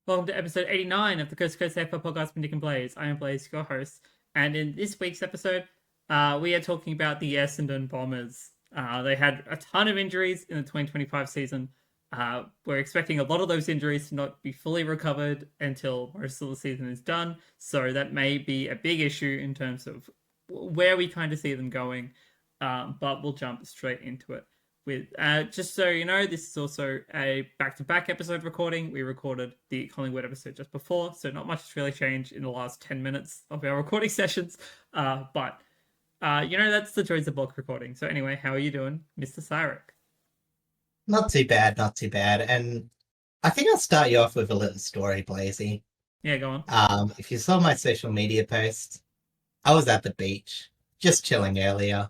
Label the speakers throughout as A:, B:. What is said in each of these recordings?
A: Welcome to episode 89 of the Coast to Coast AFL podcast with Nick and Blaze. I am Blaze, your host. And in this week's episode, we are talking about the Essendon Bombers. They had a ton of injuries in the 2025 season. We're expecting a lot of those injuries to not be fully recovered until most of the season is done. So that may be a big issue in terms of where we kind of see them going. But we'll jump straight into it with just so you know, this is also a back-to-back episode recording. We recorded the Collingwood episode just before, so not much has really changed in the last 10 minutes of our recording sessions. But that's the joys of bulk recording. So anyway, how are you doing, Mr. Cyrek?
B: Not too bad, not too bad. And I think I'll start you off with a little story, Blazy.
A: Yeah, go on.
B: If you saw my social media post, I was at the beach, just chilling earlier.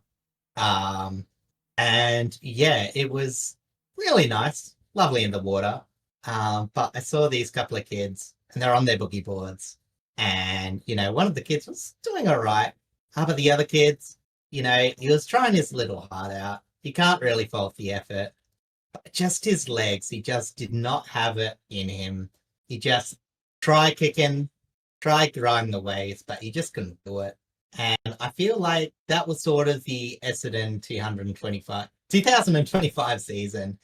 B: And yeah, it was really nice, lovely in the water. But I saw these couple of kids and they're on their boogie boards. And, one of the kids was doing all right. But the other kids, he was trying his little heart out. He can't really fault the effort. But just his legs, he just did not have it in him. He just tried kicking, tried riding the waves, but he just couldn't do it. And I feel like that was sort of the Essendon 2025 season.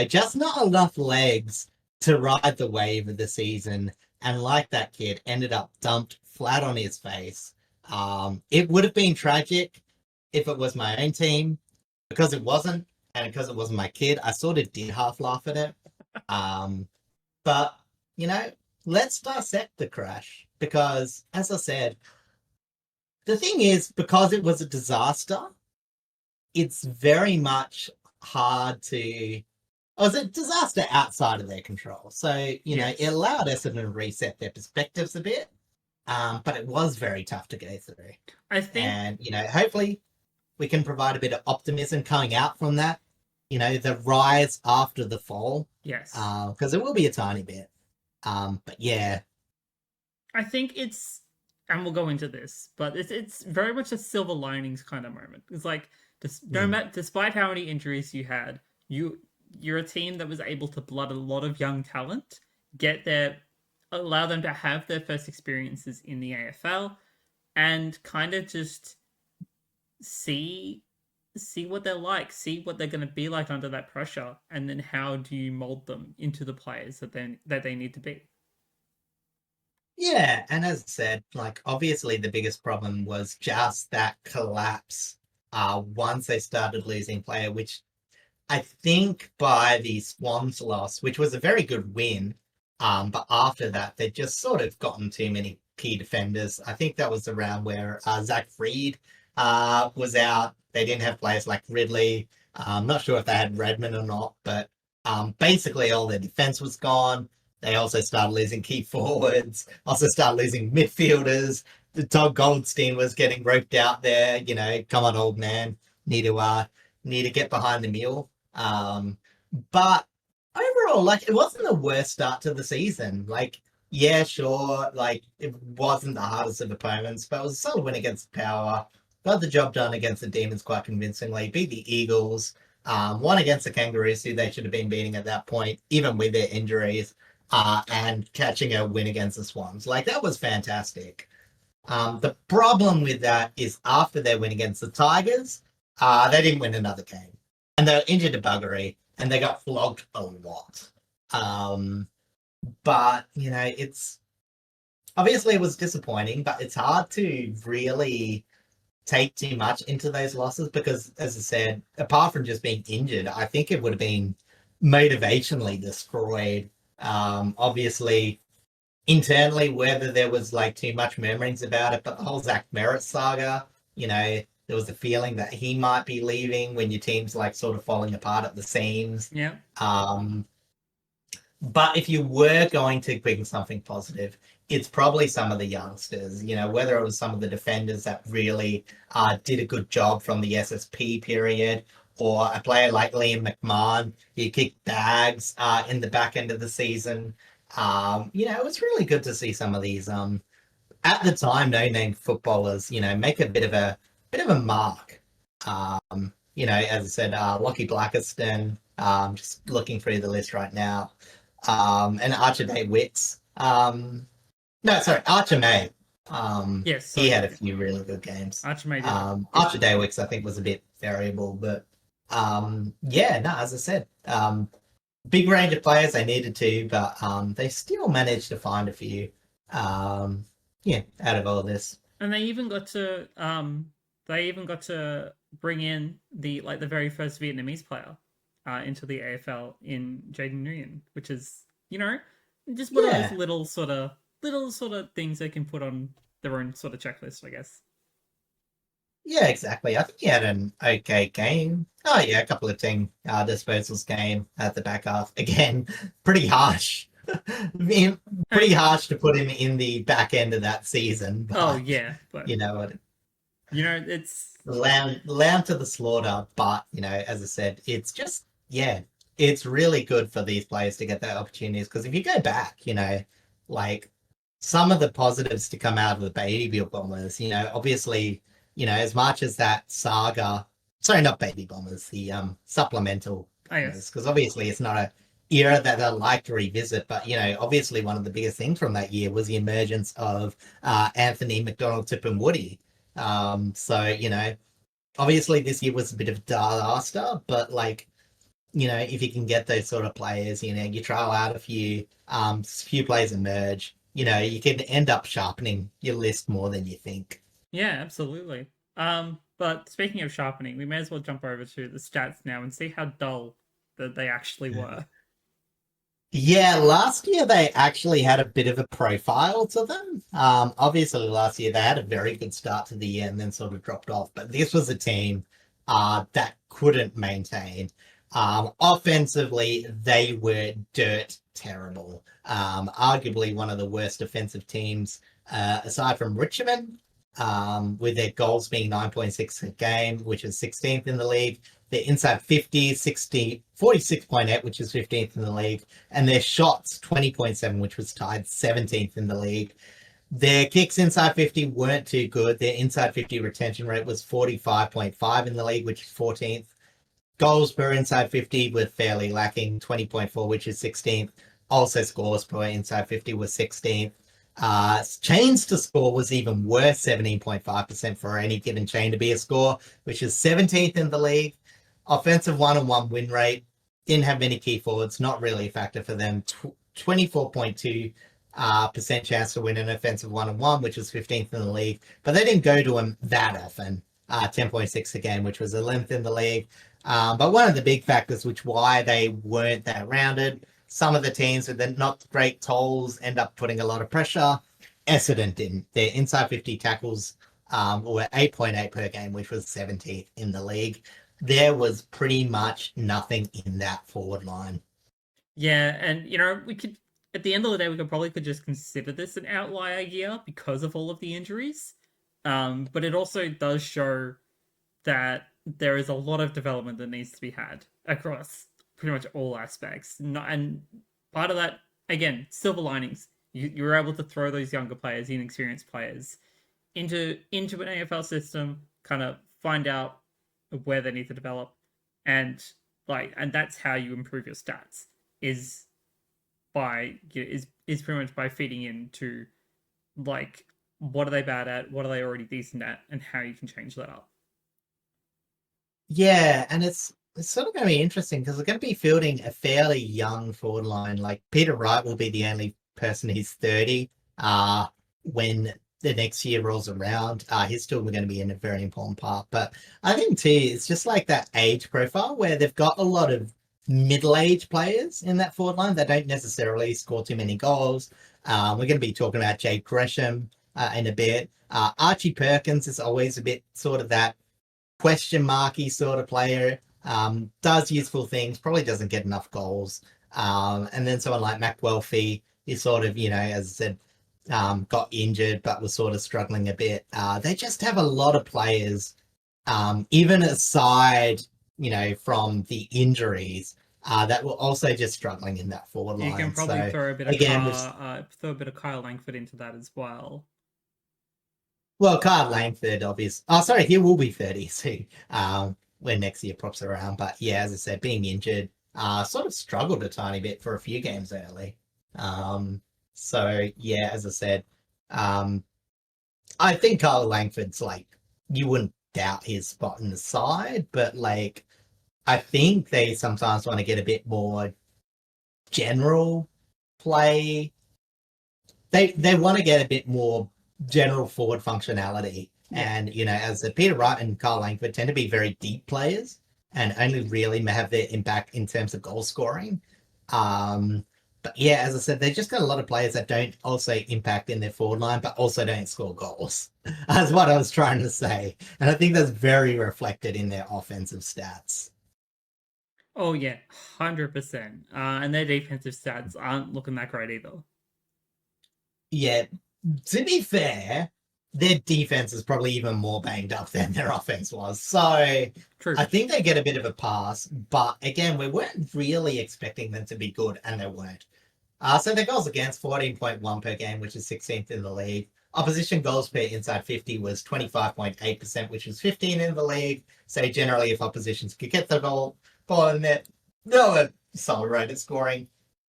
B: Just not enough legs to ride the wave of the season. And like that kid, ended up dumped flat on his face. It would have been tragic if it was my own team, because it wasn't, and because it wasn't my kid. I sort of did half laugh at it. But, let's dissect the crash, because, as I said, the thing is, because it was a disaster, it's very much hard to... It was a disaster outside of their control. So,
A: Yes.
B: it allowed Essendon to reset their perspectives a bit, but it was very tough to go through.
A: I think,
B: And, hopefully we can provide a bit of optimism coming out from that, the rise after the fall,
A: yes.
B: because it will be a tiny bit. But yeah,
A: I think it's, and we'll go into this, but it's very much a silver linings kind of moment. It's like, despite how many injuries you had, you're a team that was able to blood a lot of young talent, allow them to have their first experiences in the AFL, and kind of just see what they're like, see what they're going to be like under that pressure, and then how do you mold them into the players that they need to be.
B: yeah, and as I said, like, obviously the biggest problem was just that collapse once they started losing player, which I think by the Swans loss, which was a very good win, but after that, they'd just sort of gotten too many key defenders. I think that was around where Zach Freed was out. They didn't have players like Ridley. I'm not sure if they had Redmond or not, but basically all their defense was gone. They also started losing key forwards, also started losing midfielders. The Todd Goldstein was getting roped out there. Come on, old man, need to get behind the mule. But overall, like, it wasn't the worst start to the season. Like, yeah, sure, like, it wasn't the hardest of opponents, but it was a solid win against Power. Got the job done against the Demons quite convincingly. Beat the Eagles. Won against the Kangaroos, who they should have been beating at that point, even with their injuries. And catching a win against the Swans. Like, that was fantastic. The problem with that is after their win against the Tigers, they didn't win another game. And they were injured to buggery, and they got flogged a lot. But, it's... Obviously, it was disappointing, but it's hard to really take too much into those losses because, as I said, apart from just being injured, I think it would have been motivationally destroyed. Obviously, internally, whether there was like too much murmurings about it, but the whole Zach Merritt saga, there was a feeling that he might be leaving when your team's like sort of falling apart at the seams.
A: Yeah.
B: But if you were going to bring something positive, it's probably some of the youngsters, whether it was some of the defenders that really did a good job from the SSP period, or a player like Liam McMahon, who kicked bags in the back end of the season. It was really good to see some of these, at the time, no-name footballers, make a bit of a mark. As I said, Lockie Blackiston, just looking through the list right now, and Archie Day Wicks. No, sorry, Archer May.
A: Yes,
B: He
A: sorry,
B: had a few really good games.
A: Archie made it.
B: Archer Daywicks, I think, was a bit variable, but yeah, no, as I said, big range of players they needed to, but they still managed to find a few. Yeah, out of all of this.
A: And they even got to bring in the very first Vietnamese player into the AFL in Jaden Nguyen, which is, just one of those
B: Yeah,
A: little sort of things they can put on their own sort of checklist, I guess.
B: yeah, exactly. I think he had an okay game. Oh yeah, a couple of team disposals game at the back half. Again, pretty harsh.
A: I
B: Pretty
A: mean,
B: harsh to put him in the back end of that season,
A: oh
B: but
A: yeah, but
B: you know what?
A: it's
B: Lamb to the slaughter. But as I said, it's just yeah, it's really good for these players to get their opportunities because if you go back, like some of the positives to come out of the Baby Bombers, obviously, as much as that saga, sorry, not Baby Bombers, the supplemental
A: I
B: Bombers,
A: guess.
B: because obviously it's not a era that I like to revisit, but obviously one of the biggest things from that year was the emergence of Anthony McDonald, Tip and Woody. So obviously this year was a bit of a disaster, but like if you can get those sort of players, you trial out a few players emerge, you can end up sharpening your list more than you think.
A: Yeah, absolutely. But speaking of sharpening, we may as well jump over to the stats now and see how dull that they actually were.
B: Yeah, last year they actually had a bit of a profile to them. Obviously last year they had a very good start to the year and then sort of dropped off, but this was a team that couldn't maintain. Offensively, they were dirt terrible. Arguably one of the worst defensive teams aside from Richmond, with their goals being 9.6 a game, which is 16th in the league. Their inside 50, 60, 46.8, which is 15th in the league. And their shots, 20.7, which was tied 17th in the league. Their kicks inside 50 weren't too good. Their inside 50 retention rate was 45.5 in the league, which is 14th. Goals per inside 50 were fairly lacking, 20.4, which is 16th. Also, scores per inside 50 was 16th. Chains to score was even worse, 17.5% for any given chain to be a score, which is 17th in the league. Offensive one-on-one win rate, didn't have many key forwards, not really a factor for them. 24.2 percent chance to win an offensive one-on-one, which was 15th in the league, but they didn't go to him that often. 10.6 a game, which was 11th in the league. But one of the big factors, which why they weren't that rounded, some of the teams with the not great tolls end up putting a lot of pressure. Essendon didn't. Their inside 50 tackles were 8.8 per game, which was 17th in the league. There was pretty much nothing in that forward line.
A: Yeah, and we could at the end of the day we could just consider this an outlier year because of all of the injuries. But it also does show that there is a lot of development that needs to be had across pretty much all aspects. And part of that, again, silver linings. You were able to throw those younger players, inexperienced players, into an AFL system, kind of find out where they need to develop, and and that's how you improve your stats. Is is pretty much by feeding into like what are they bad at, what are they already decent at, and how you can change that up.
B: Yeah, and it's sort of going to be interesting because they're going to be fielding a fairly young forward line. Like Peter Wright will be the only person who's 30 when the next year rolls around. He's still going to be in a very important part. But I think too, it's just like that age profile where they've got a lot of middle-aged players in that forward line that don't necessarily score too many goals. We're going to be talking about Jake Gresham in a bit. Archie Perkins is always a bit sort of that question marky sort of player. Does useful things, probably doesn't get enough goals. And then someone like Mac Welfie is sort of, as I said, got injured but was sort of struggling a bit. They just have a lot of players, even aside, from the injuries, that were also just struggling in that forward
A: You can
B: line.
A: probably
B: So
A: throw a bit of
B: again,
A: throw a bit of Kyle Langford into that as well.
B: well, Kyle Langford, obviously. Oh, sorry, he will be 30 soon, when next year props around. But yeah, as I said, being injured, sort of struggled a tiny bit for a few games early. So yeah, as I said, um, I think Carl Langford's like, you wouldn't doubt his spot in the side, but like I think they sometimes want to get a bit more general play. They want to get a bit more general forward functionality.
A: Yeah.
B: And as the Peter Wright and Carl Langford tend to be very deep players and only really have their impact in terms of goal scoring. But yeah, as I said, they've just got a lot of players that don't also impact in their forward line, but also don't score goals. That's what I was trying to say. And I think that's very reflected in their offensive stats.
A: Oh yeah, 100%. And their defensive stats aren't looking that great either.
B: Yeah, to be fair, their defense is probably even more banged up than their offense was. So
A: True.
B: I think they get a bit of a pass. But again, we weren't really expecting them to be good, and they weren't. So their goals against 14.1 per game, which is 16th in the league. Opposition goals per inside 50 was 25.8%, which was 15 in the league. So generally, if oppositions could get the ball in there, they were solid rate at scoring.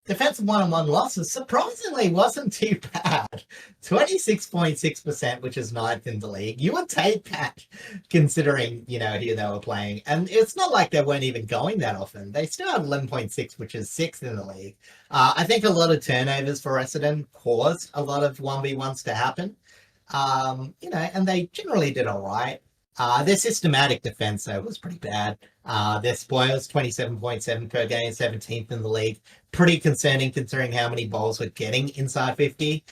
B: Defensive one-on-one losses surprisingly wasn't too bad. 26.6%, which is ninth in the league. You would take that considering, who they were playing. And it's not like they weren't even going that often. They still had 11.6, which is sixth in the league. I think a lot of turnovers for Essendon caused a lot of 1v1s to happen. And they generally did all right. Their systematic defense, though, was pretty bad. Their spoils, 27.7 per game, 17th in the league. Pretty concerning considering how many balls were getting inside 50.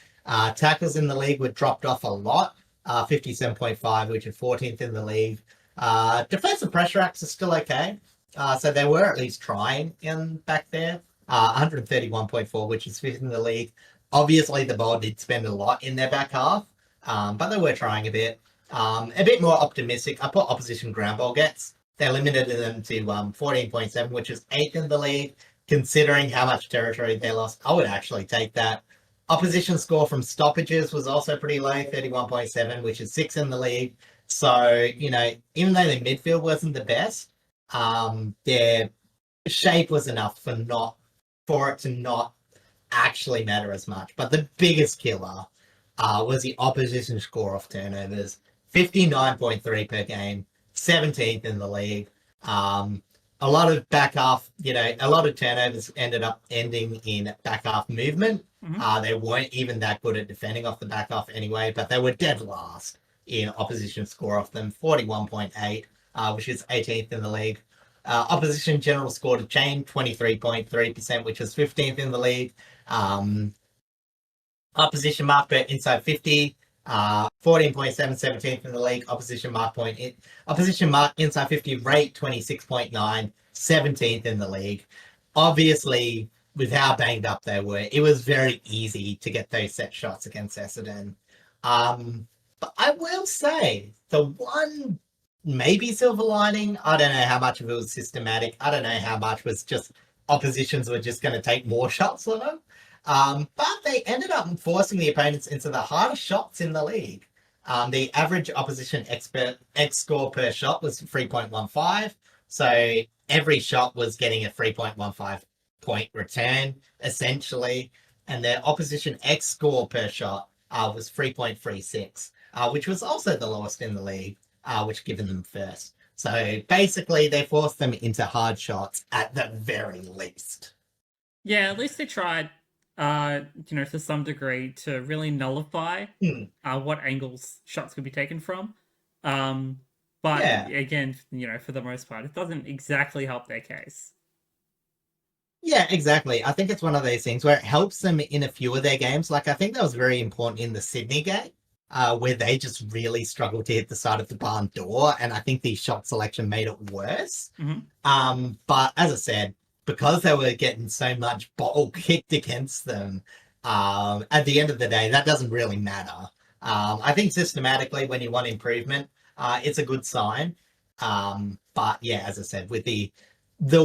B: Tackles in the league were dropped off a lot, 57.5, which is 14th in the league. Defensive pressure acts are still okay. So they were at least trying in back there. 131.4, which is fifth in the league. Obviously, the ball did spend a lot in their back half, but they were trying a bit. A bit more optimistic. I put opposition ground ball gets. They limited them to 14.7, which is eighth in the league. Considering how much territory they lost, I would actually take that. Opposition score from stoppages was also pretty low, 31.7, which is sixth in the league. So, even though their midfield wasn't the best, their shape was enough for it to not actually matter as much. But the biggest killer was the opposition score off turnovers. 59.3 per game, 17th in the league. A lot of back half, a lot of turnovers ended up ending in back half movement. They weren't even that good at defending off the back half anyway, but they were dead last in opposition score off them, 41.8, which is 18th in the league. Opposition general score to chain, 23.3%, which was 15th in the league. Opposition mark per inside 50, 14.7, 17th in the league. Opposition mark inside 50 rate, 26.9, 17th in the league. Obviously, with how banged up they were, it was very easy to get those set shots against Essendon. But I will say, the one maybe silver lining, I don't know how much of it was systematic. I don't know how much was just oppositions were just going to take more shots on them. But they ended up forcing the opponents into the hardest shots in the league. The average opposition X score per shot was 3.15. So every shot was getting a 3.15 point return, essentially. And their opposition X score per shot was 3.36, which was also the lowest in the league, which given them first. So basically, they forced them into hard shots at the very least.
A: Yeah, at least they tried, to some degree to really nullify what angles shots could be taken from. But
B: Yeah.
A: again, for the most part, it doesn't exactly help their case.
B: Yeah, exactly. I think it's one of those things where it helps them in a few of their games. Like, I think that was very important in the Sydney game, where they just really struggled to hit the side of the barn door. And I think the shot selection made it worse. But as I said, because they were getting so much ball kicked against them, at the end of the day, that doesn't really matter. I think systematically, when you want improvement, it's a good sign. But yeah, as I said, with the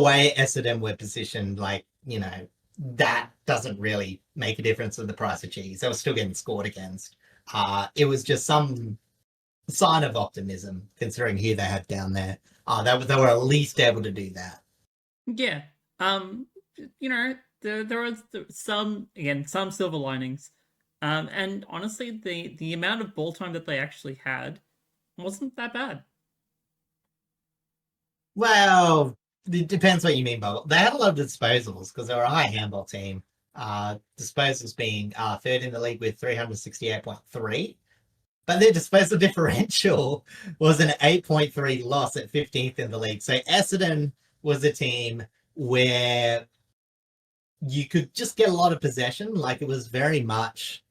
B: way Essendon were positioned, that doesn't really make a difference in the price of cheese. They were still getting scored against. It was just some sign of optimism, considering who they had down there. They were at least able to do that.
A: Yeah. there was some silver linings. And honestly, the amount of ball time that they actually had wasn't that bad.
B: Well, it depends what you mean by they had a lot of disposals because they were a high handball team. Disposals being third in the league with 368.3, but their disposal differential was an 8.3 loss at 15th in the league. So Essendon was a team where you could just get a lot of possession. Like it was very much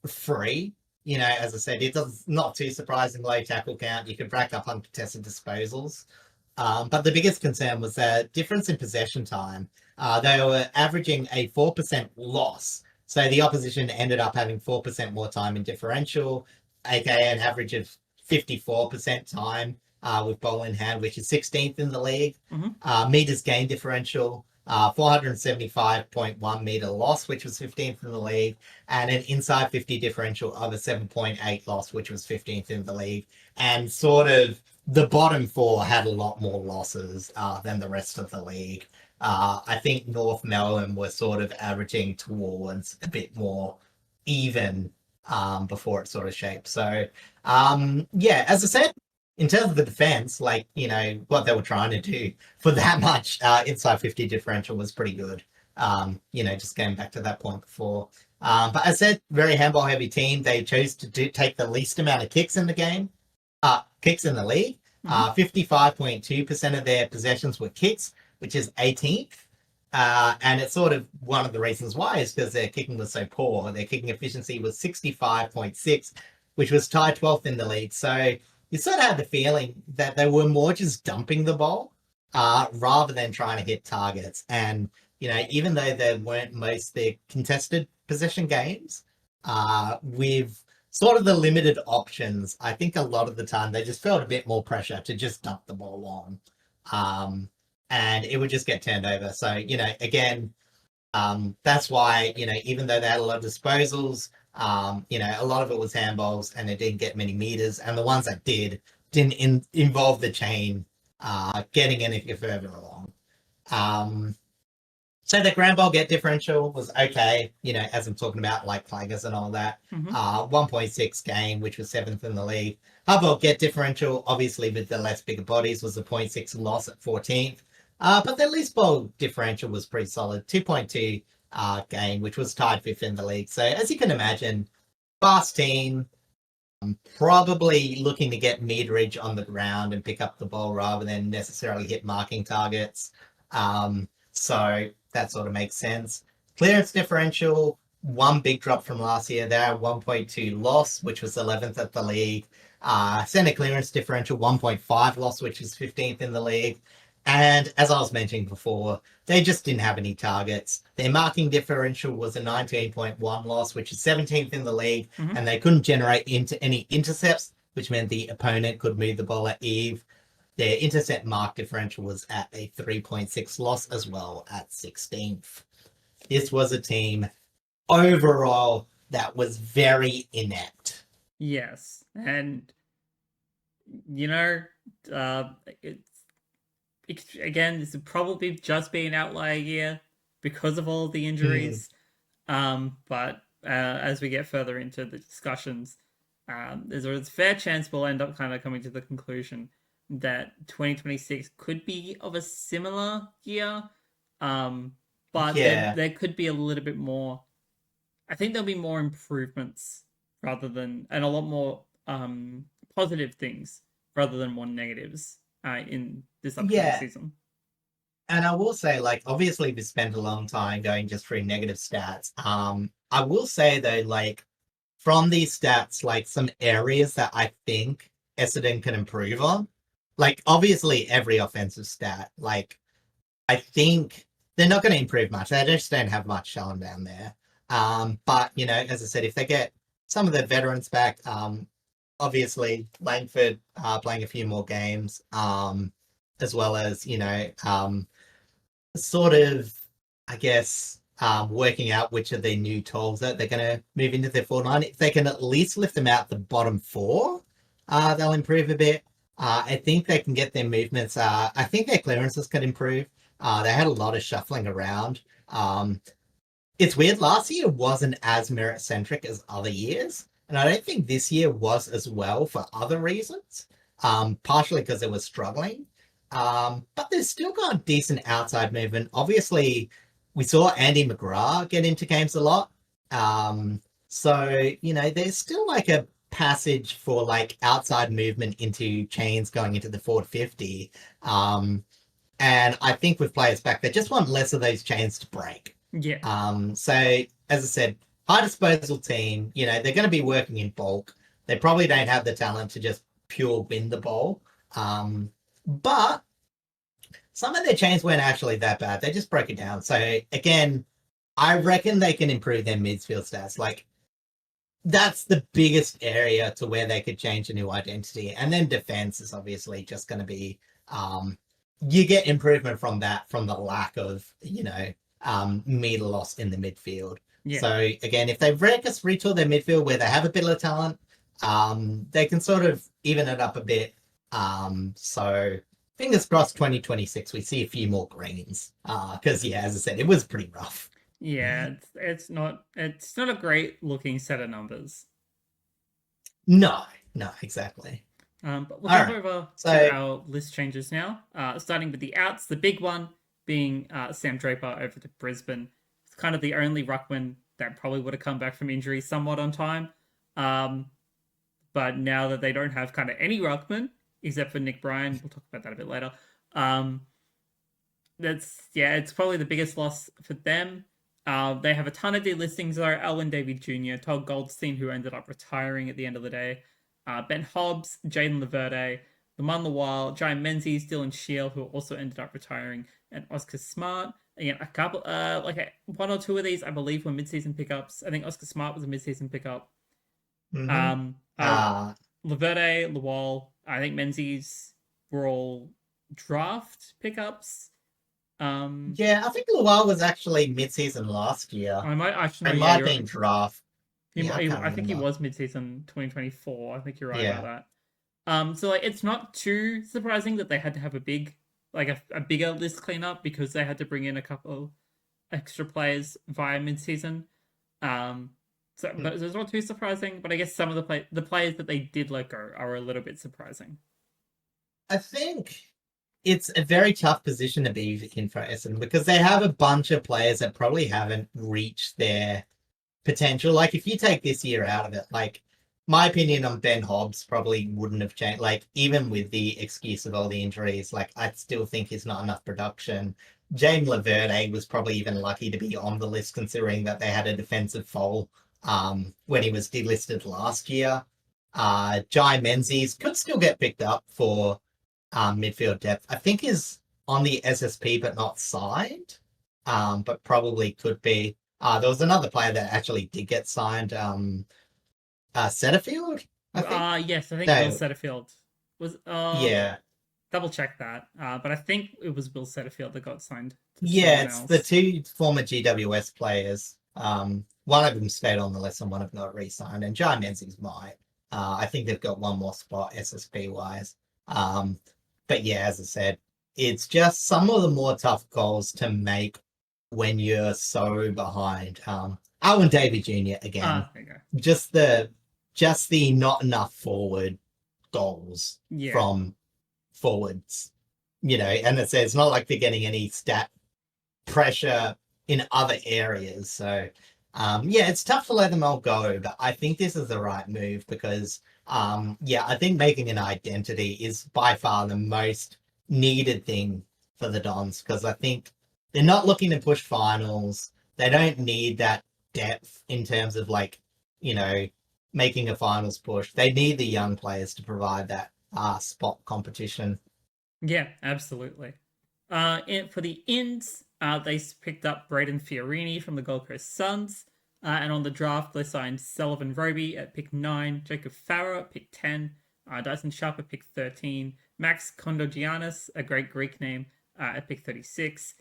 B: free. You know, as I said, it does not too surprising low tackle count. You could rack up uncontested disposals. But the biggest concern was the difference in possession time. They were averaging a 4% loss. So the opposition ended up having 4% more time in differential, aka an average of 54% time with ball in hand, which is 16th in the league. Meters gain differential, 475.1 meter loss, which was 15th in the league, and an inside 50 differential of a 7.8 loss, which was 15th in the league. And sort of the bottom four had a lot more losses than the rest of the league. I think North Melbourne were sort of averaging towards a bit more even before it sort of shaped. So, yeah, as I said, in terms of the defense, like, you know, what they were trying to do for that much inside 50 differential was pretty good. You know, just going back to that point before. But as I said, very handball heavy team. They chose to take the least amount of kicks in the game, kicks in the league. 55.2% of their possessions were kicks, which is 18th. And it's sort of one of the reasons why is because their kicking was so poor. Their kicking efficiency was 65.6, which was tied 12th in the league. So you sort of had the feeling that they were more just dumping the ball rather than trying to hit targets. And, you know, even though they weren't most their contested possession games, with sort of the limited options, I think a lot of the time they just felt a bit more pressure to just dump the ball on. And it would just get turned over. So, you know, again, that's why, you know, even though they had a lot of disposals, you know, a lot of it was handballs and it didn't get many meters. And the ones that didn't involve the chain getting any further along. So the ground ball get differential was okay, you know, as I'm talking about like Tigers and all that. 1.6 game, which was 7th in the league. Hard ball get differential, obviously with the less bigger bodies, was a 0.6 loss at 14th. But their least ball differential was pretty solid, 2.2 game, which was tied 5th in the league. So as you can imagine, fast team, probably looking to get meterage on the ground and pick up the ball rather than necessarily hit marking targets. So that sort of makes sense. Clearance differential, one big drop from last year there, 1.2 loss, which was 11th at the league. Center clearance differential, 1.5 loss, which is 15th in the league. And as I was mentioning before, they just didn't have any targets. Their marking differential was a 19.1 loss, which is 17th in the league, and they couldn't generate into any intercepts, which meant the opponent could move the ball at eve. Their intercept mark differential was at a 3.6 loss as well at 16th. This was a team overall that was very inept.
A: Yes, and you know, again, this would probably just be an outlier year because of all the injuries. But as we get further into the discussions, there's a fair chance we'll end up kind of coming to the conclusion that 2026 could be of a similar year. But there could be a little bit more. I think there'll be more improvements rather than, and a lot more positive things rather than more negatives in this upcoming season.
B: And I will say, like, obviously we spent a long time going just through negative stats. I will say though, like, from these stats, like some areas that I think Essendon can improve on, like obviously every offensive stat, like I think they're not going to improve much. They just don't have much talent down there. But you know, as I said, if they get some of their veterans back, obviously Langford playing a few more games, as well as, you know, sort of, I guess, working out which of their new tools that they're going to move into their 4-9. If they can at least lift them out the bottom four, they'll improve a bit. I think they can get their movements. I think their clearances can improve. They had a lot of shuffling around. It's weird. Last year wasn't as merit-centric as other years, and I don't think this year was as well for other reasons. Partially because it was struggling. But there's still got decent outside movement. Obviously, we saw Andy McGrath get into games a lot. So, there's still like a passage for like outside movement into chains going into the forward 50. And I think with players back, they just want less of those chains to break.
A: Yeah.
B: So as I said, high disposal team, they're going to be working in bulk. They probably don't have the talent to just pure win the ball. But some of their chains weren't actually that bad. They just broke it down. So again, I reckon they can improve their midfield stats. Like that's the biggest area to where they could change a new identity. And then defense is obviously just going to be, you get improvement from that, from the lack of, meter loss in the midfield.
A: Yeah.
B: So again, if they retool their midfield where they have a bit of talent, they can sort of even it up a bit. So fingers crossed 2026 we see a few more greens. Because as I said, it was pretty rough.
A: Yeah, it's not a great looking set of numbers.
B: No, exactly.
A: But we'll jump over to our list changes now. Starting with the outs, the big one being Sam Draper over to Brisbane. It's kind of the only ruckman that probably would have come back from injury somewhat on time. But now that they don't have kind of any ruckman, except for Nick Bryan, we'll talk about that a bit later. It's probably the biggest loss for them. They have a ton of delistings though. Alwyn David Jr., Todd Goldstein, who ended up retiring at the end of the day. Ben Hobbs, Jaden Laverde, Lamont Lawal, Jai Menzies, Dylan Shield, who also ended up retiring, and Oscar Smart. Again, a couple, one or two of these, I believe, were mid-season pickups. I think Oscar Smart was a mid-season pickup.
B: Mm-hmm.
A: Laverde, Lawal, I think Menzies were all draft pickups.
B: I think Lawal was actually mid-season last year.
A: I might actually.
B: It might have been draft.
A: I think he was mid-season 2024. I think you're right about that. So like, it's not too surprising that they had to have a bigger list cleanup because they had to bring in a couple extra players via mid-season. But it's not too surprising. But I guess some of the players that they did let go are a little bit surprising.
B: I think it's a very tough position to be in for Essendon because they have a bunch of players that probably haven't reached their potential. Like if you take this year out of it, like my opinion on Ben Hobbs probably wouldn't have changed. Like even with the excuse of all the injuries, like I still think he's not enough production. James Laverde was probably even lucky to be on the list considering that they had a defensive foul when he was delisted last year. Jai Menzies could still get picked up for midfield depth. I think is on the SSP but not signed, but probably could be. There was another player that actually did get signed, Setterfield, I think.
A: Yes, I think Will Setterfield was.
B: Yeah.
A: Double check that. But I think it was Will Setterfield that got signed.
B: It's the two former GWS players. One of them stayed on the list and one of them got re-signed, and Jai Menzies might. I think they've got one more spot SSP wise. But as I said, it's just some of the more tough goals to make when you're so behind. Alwyn David Jr. again. Just the not enough forward goals from forwards. And it's not like they're getting any stat pressure in other areas. So it's tough to let them all go, but I think this is the right move because I think making an identity is by far the most needed thing for the Dons because I think they're not looking to push finals. They don't need that depth in terms of making a finals push. They need the young players to provide that spot competition.
A: Yeah, absolutely. For the ins, they picked up Braden Fiorini from the Gold Coast Suns. And on the draft, they signed Sullivan Roby at pick 9, Jacob Farrer at pick 10, Dyson Sharp at pick 13, Max Kondogiannis, a great Greek name, at pick 36,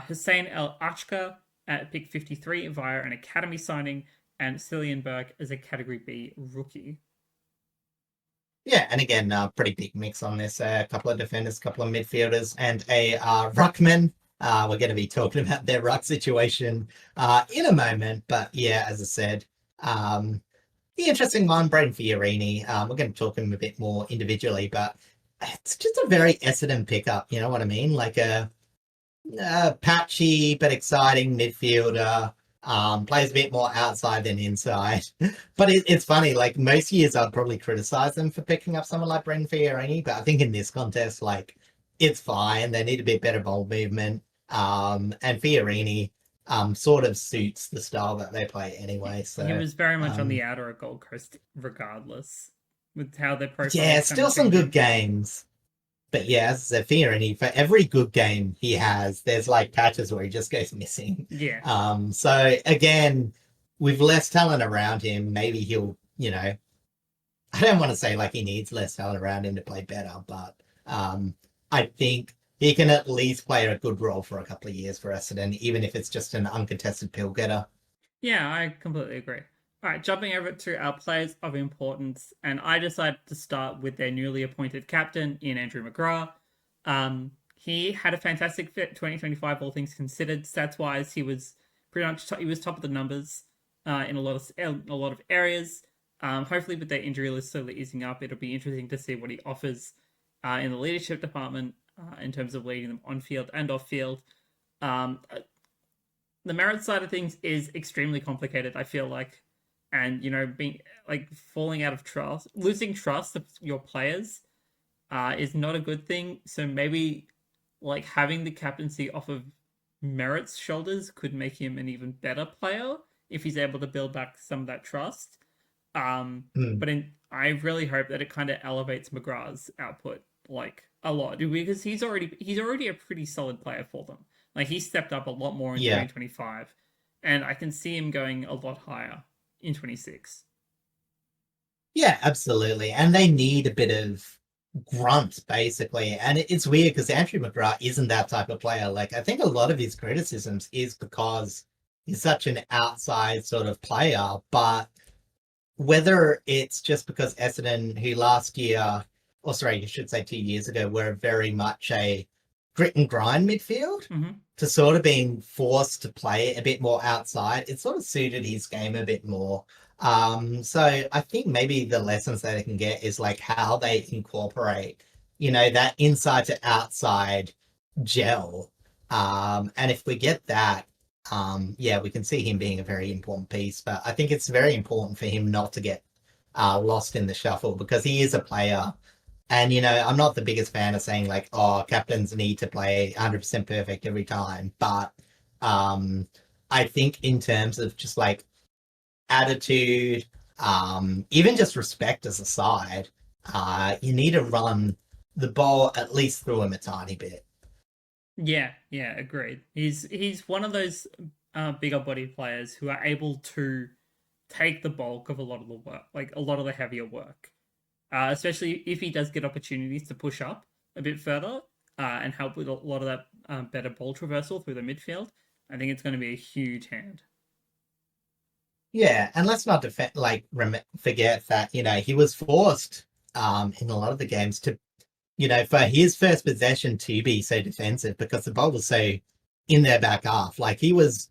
A: Hussein El Achka at pick 53 via an academy signing, and Cillian Burke as a Category B rookie.
B: Yeah, and again, pretty big mix on this. A couple of defenders, a couple of midfielders, and a ruckman. We're going to be talking about their ruck situation in a moment. But yeah, as I said, the interesting one, Braden Fiorini. We're going to talk him a bit more individually, but it's just a very Essendon pickup. You know what I mean? Like a patchy but exciting midfielder. Plays a bit more outside than inside. But it's funny, like most years I'd probably criticize them for picking up someone like Brendan Fiorini, but I think in this contest, like it's fine. They need a bit better ball movement. And Fiorini sort of suits the style that they play anyway. So
A: He was very much on the outer of Gold Coast regardless, with how their profile
B: yeah,
A: is kind of
B: still some good
A: changing.
B: games. But yeah, as I said, Fiorini, for every good game he has, there's like patches where he just goes missing.
A: Yeah.
B: So again, with less talent around him, maybe he'll, I don't want to say like he needs less talent around him to play better, but I think he can at least play a good role for a couple of years for Essendon, even if it's just an uncontested pill getter.
A: Yeah, I completely agree. All right, jumping over to our players of importance, and I decided to start with their newly appointed captain in Andrew McGrath. He had a fantastic fit 2025, all things considered. Stats wise, he was pretty much he was top of the numbers in a lot of areas. Hopefully, with their injury list slowly easing up, it'll be interesting to see what he offers in the leadership department in terms of leading them on field and off field. Um, the merit side of things is extremely complicated, I feel like. And, being like falling out of trust, losing trust of your players is not a good thing. So maybe like having the captaincy off of Merritt's shoulders could make him an even better player if he's able to build back some of that trust.
B: Hmm.
A: But I really hope that it kind of elevates McGrath's output like a lot because he's already a pretty solid player for them. Like he stepped up a lot more in
B: Yeah.
A: 2025, and I can see him going a lot higher in 26.
B: Yeah, absolutely. And they need a bit of grunt, basically. And it's weird because Andrew McGrath isn't that type of player. Like, I think a lot of his criticisms is because he's such an outside sort of player. But whether it's just because Essendon, who last year, or sorry, you should say 2 years ago, were very much a grit and grind midfield,
A: Mm-hmm.
B: to sort of being forced to play a bit more outside, it sort of suited his game a bit more. So I think maybe the lessons that they can get is like how they incorporate, that inside to outside gel. And if we get that, yeah, we can see him being a very important piece. But I think it's very important for him not to get lost in the shuffle because he is a player. And, I'm not the biggest fan of saying like, oh, captains need to play 100% perfect every time. But I think in terms of just like attitude, even just respect as a side, you need to run the ball at least through him a tiny bit.
A: Yeah, agreed. He's one of those bigger body players who are able to take the bulk of a lot of the work, like a lot of the heavier work. Especially if he does get opportunities to push up a bit further and help with a lot of that better ball traversal through the midfield. I think it's going to be a huge hand.
B: Yeah, and let's not forget that he was forced in a lot of the games to for his first possession to be so defensive because the ball was so in their back half. Like he was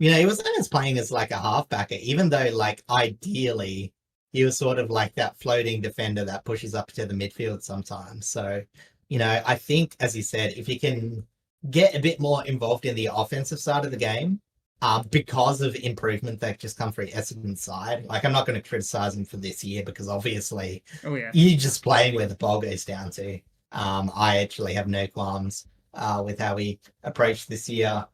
B: almost playing as like a halfbacker, even though like ideally he was sort of like that floating defender that pushes up to the midfield sometimes. So, I think as you said, if he can get a bit more involved in the offensive side of the game, because of improvement that just come through Essendon's side. Like I'm not going to criticize him for this year because obviously
A: Oh yeah,
B: you're just playing where the ball goes down to. I actually have no qualms with how we approached this year.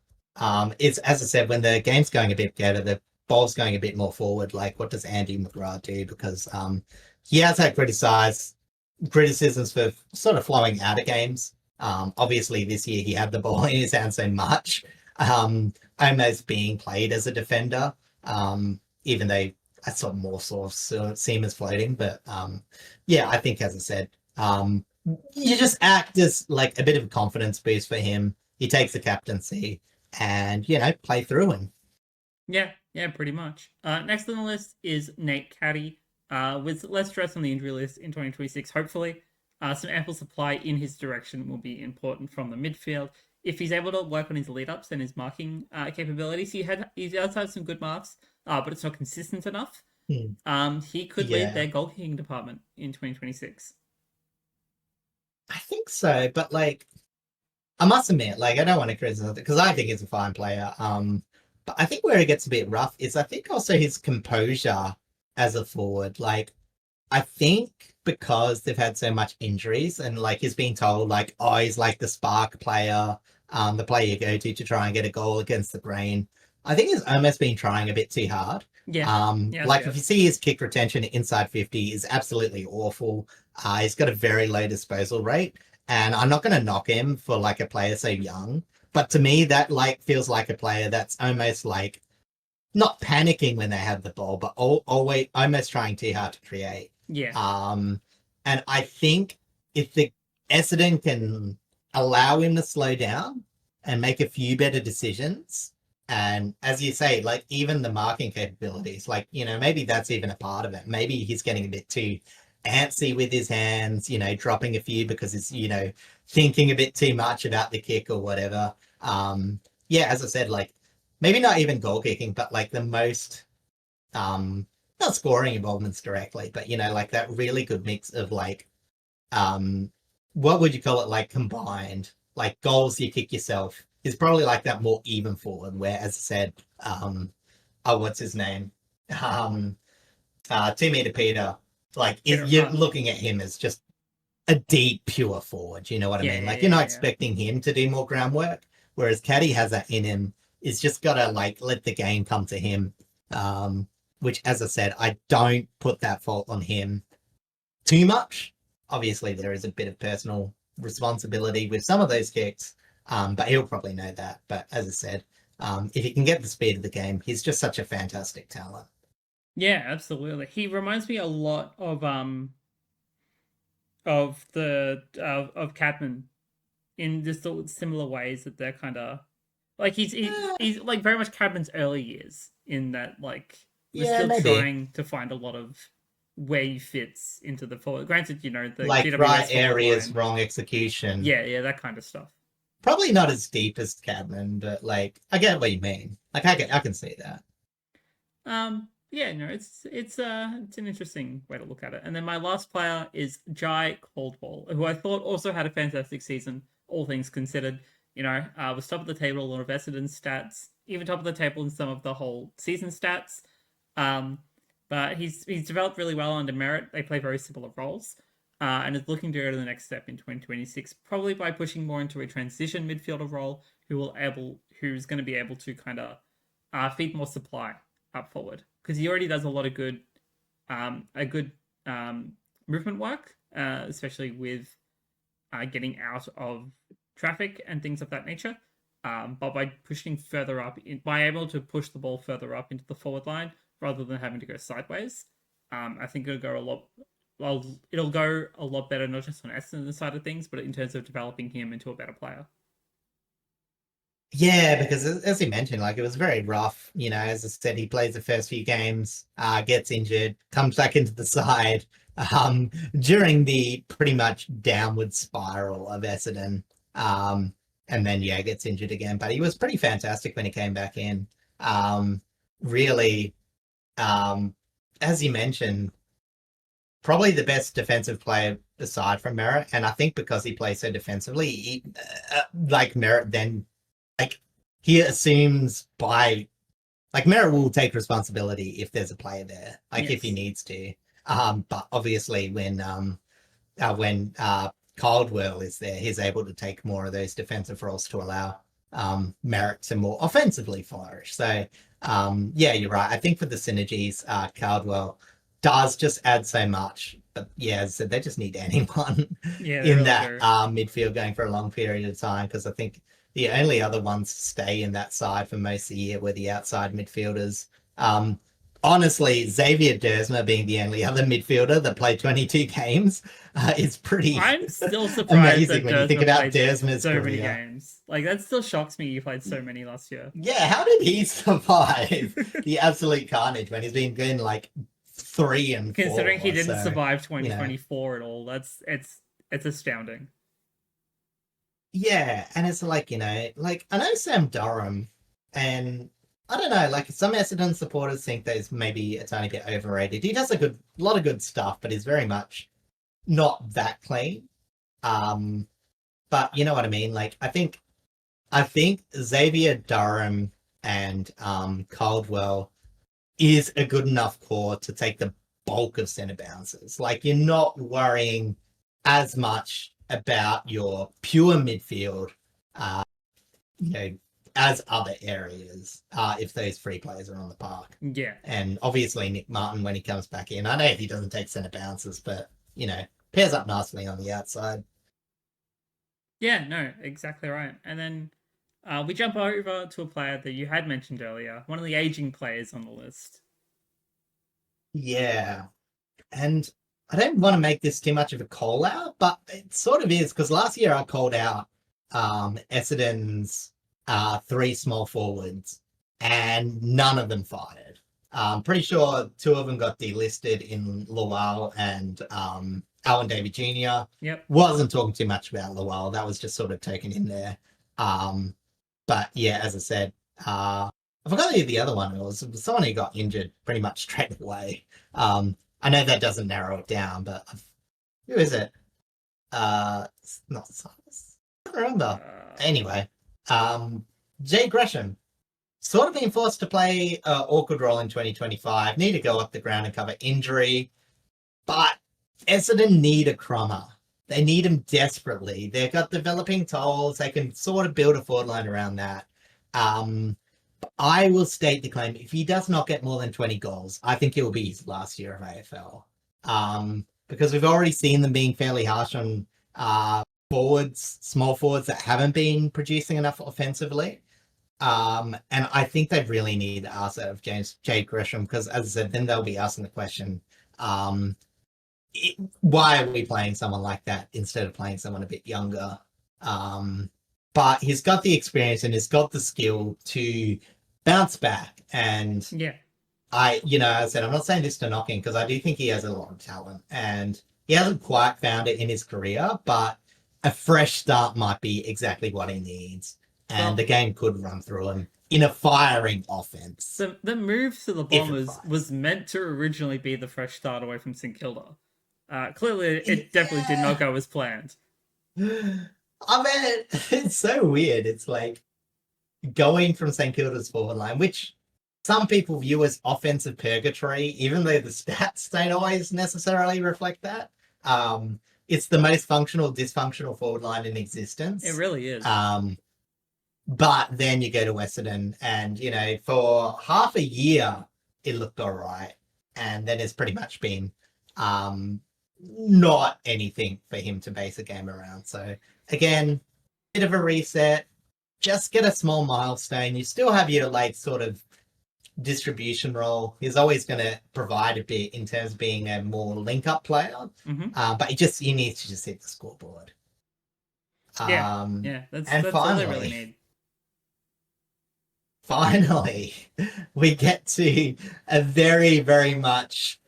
B: It's as I said, when the game's going a bit better, the ball's going a bit more forward. Like, what does Andy McGrath do? Because he has had criticisms for sort of flowing out of games. Obviously, this year he had the ball in his hand so much, almost being played as a defender. Even though I saw more sort of see him as floating, but yeah, I think as I said, you just act as like a bit of a confidence boost for him. He takes the captaincy and play through him.
A: yeah, pretty much. Next on the list is Nate Caddy, with less stress on the injury list in 2026. Hopefully, some ample supply in his direction will be important from the midfield. if he's able to work on his lead ups and his marking capabilities, he does have some good marks, but it's not consistent enough. He could lead
B: Yeah,
A: their goal kicking department in 2026.
B: I think so. But like, I must admit, like, I don't want to criticize it because I think he's a fine player. But I think where it gets a bit rough is I think also his composure as a forward. Like, I think because they've had so much injuries and like he's been told like, oh, he's like the spark player, the player you go to try and get a goal against the grain. I think he's almost been trying a bit too hard.
A: Yeah, yeah,
B: Like if you see his kick retention inside 50 is absolutely awful. He's got a very low disposal rate, and I'm not going to knock him for like a player so young. But to me, that like feels like a player that's almost like not panicking when they have the ball, but always almost trying too hard to create.
A: yeah,
B: And I think if the Essendon can allow him to slow down and make a few better decisions, and as you say, like even the marking capabilities, like, you know, maybe that's even a part of it. Maybe he's getting a bit too antsy with his hands, you know, dropping a few because he's, you know, thinking a bit too much about the kick or whatever. Yeah, as I said, like maybe not even goal kicking, but like the most not scoring involvements directly, but you know, like that really good mix of like what would you call it, like combined, like goals you kick yourself is probably like that more even forward where, as I said, oh, what's his name? Um 2 meter Peter, like
A: Peter
B: you're
A: Hunt.
B: looking at him as just a deep pure forward, you know what I
A: Yeah,
B: mean?
A: yeah,
B: Like you're
A: yeah,
B: not
A: yeah.
B: expecting him to do more groundwork, whereas Caddy has that in him. He's just gotta like let the game come to him. Um, which, as I said, I don't put that fault on him too much. Obviously, there is a bit of personal responsibility with some of those kicks, but he'll probably know that. But as I said, if he can get the speed of the game, he's just such a fantastic talent.
A: Yeah, absolutely. He reminds me a lot of the of Cadman in just the similar ways that they're kind of like
B: Uh,
A: he's like very much Cadman's early years in that like we're
B: yeah,
A: still
B: maybe.
A: trying to find a lot of where he fits into the forward. Granted, you know the
B: Like right
A: GWS forward
B: areas,
A: line.
B: wrong execution.
A: Yeah, yeah, that kind of stuff.
B: Probably not as deep as Cadman, but like I get what you mean. Like I can see that.
A: Yeah, no, it's an interesting way to look at it. And then my last player is Jai Caldwell, who I thought also had a fantastic season, all things considered. You know, was top of the table in a lot of Essendon stats, even top of the table in some of the whole season stats. Um, but he's developed really well under Merit. They play very similar roles, and is looking to go to the next step in 2026, probably by pushing more into a transition midfielder role, who's going to be able to kind of feed more supply up forward because he already does a lot of a good movement work, especially with getting out of traffic and things of that nature. But by pushing further up, by able to push the ball further up into the forward line rather than having to go sideways, I think it'll go a lot. Well, it'll go a lot better, not just on Essendon's side of things, but in terms of developing him into a better player.
B: Yeah, because as you mentioned, like it was very rough. You know, as I said, he plays the first few games, gets injured, comes back into the side during the pretty much downward spiral of Essendon, and then yeah, gets injured again. But he was pretty fantastic when he came back in. Really, um, as you mentioned, probably the best defensive player aside from Merritt, and I think because he plays so defensively, like Merritt then like he assumes by like Merritt will take responsibility if there's a player there, like if he
A: Yes.
B: needs to. But obviously when Caldwell is there, he's able to take more of those defensive roles to allow Merritt to more offensively flourish. So yeah, you're right. I think for the synergies, Caldwell does just add so much. But yeah, so they just need anyone
A: Yeah, they
B: in
A: really
B: that
A: do.
B: midfield going for a long period of time because I think the only other ones to stay in that side for most of the year were the outside midfielders. Honestly, Xavier Dersma being the only other midfielder that played 22 games is pretty
A: I'm still surprised
B: amazing
A: that
B: when you think
A: Dersma
B: about
A: played
B: Dersma's
A: so many
B: career.
A: games. Like that still shocks me. He played so many last year,
B: Yeah, how did he survive the absolute carnage when he's been doing like 3 and 4?
A: considering he didn't
B: So,
A: survive
B: you know,
A: 2024 at all. It's astounding.
B: Yeah, and it's like, like I know Sam Durham, and I don't know, like some Essendon supporters think that maybe it's only a bit overrated. He does a lot of good stuff, but he's very much not that clean. Um, but you know what I mean? Like I think Xavier Durham and Caldwell is a good enough core to take the bulk of centre bounces. Like you're not worrying as much about your pure midfield, uh, you know, as other areas if those free players are on the park.
A: Yeah.
B: And obviously Nick Martin when he comes back in, I know he doesn't take centre bounces, but pairs up nicely on the outside.
A: Yeah, no, exactly right. And then we jump over to a player that you had mentioned earlier, one of the aging players on the list.
B: Yeah, and I don't want to make this too much of a call out, but it sort of is because last year I called out Essendon's three small forwards, and none of them fired. I'm pretty sure two of them got delisted in Lowell and Alan David Jr.
A: Yep.
B: Wasn't talking too much about Lowell. That was just sort of taken in there. But yeah, as I said, I forgot who the other one was. It was someone who got injured pretty much straight away. I know that doesn't narrow it down, but who is it? Not Silas. I don't remember. Anyway, Jay Gresham sort of being forced to play awkward role in 2025. Need to go up the ground and cover injury, but Essendon need a crummer. They need him desperately. They've got developing tolls. They can sort of build a forward line around that. I will state the claim. If he does not get more than 20 goals, I think it will be his last year of AFL. Because we've already seen them being fairly harsh on small forwards that haven't been producing enough offensively. And I think they really need to ask that of Jade Gresham because, as I said, then they'll be asking the question, why are we playing someone like that instead of playing someone a bit younger? But he's got the experience and he's got the skill to bounce back. And
A: yeah,
B: as I said, I'm not saying this to knock him because I do think he has a lot of talent and he hasn't quite found it in his career, but a fresh start might be exactly what he needs. And the game could run through him in a firing offense.
A: The move to the Bombers was meant to originally be the fresh start away from St Kilda. Clearly, it definitely did not go as planned.
B: I mean, it's so weird. It's like going from St Kilda's forward line, which some people view as offensive purgatory, even though the stats don't always necessarily reflect that. It's the most functional, dysfunctional forward line in existence.
A: It really is.
B: But then you go to Essendon and, for half a year, it looked all right. And then it's pretty much been not anything for him to base a game around. So, again, bit of a reset. Just get a small milestone. You still have your, sort of distribution role. He's always going to provide a bit in terms of being a more link-up player.
A: Mm-hmm.
B: But he needs to just hit the scoreboard.
A: Yeah, that's
B: finally,
A: all they really need.
B: Finally, we get to a very, very much,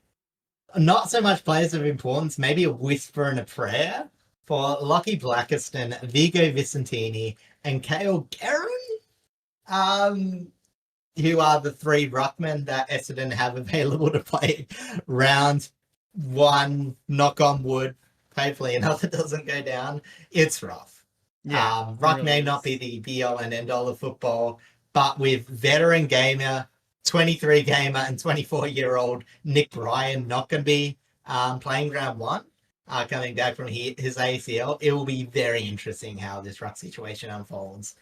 B: not so much players of importance, maybe a whisper and a prayer for Lockie Blackiston, Vigo Vicentini, and Cale Guerin, who are the three ruckmen that Essendon have available to play round one, knock on wood, hopefully another doesn't go down. It's rough.
A: Yeah,
B: ruck may not be the be-all and end-all of football, but with veteran gamer, 23 gamer, and 24-year-old Nick Bryan not going to be playing round one, coming back from his ACL, it will be very interesting how this ruck situation unfolds.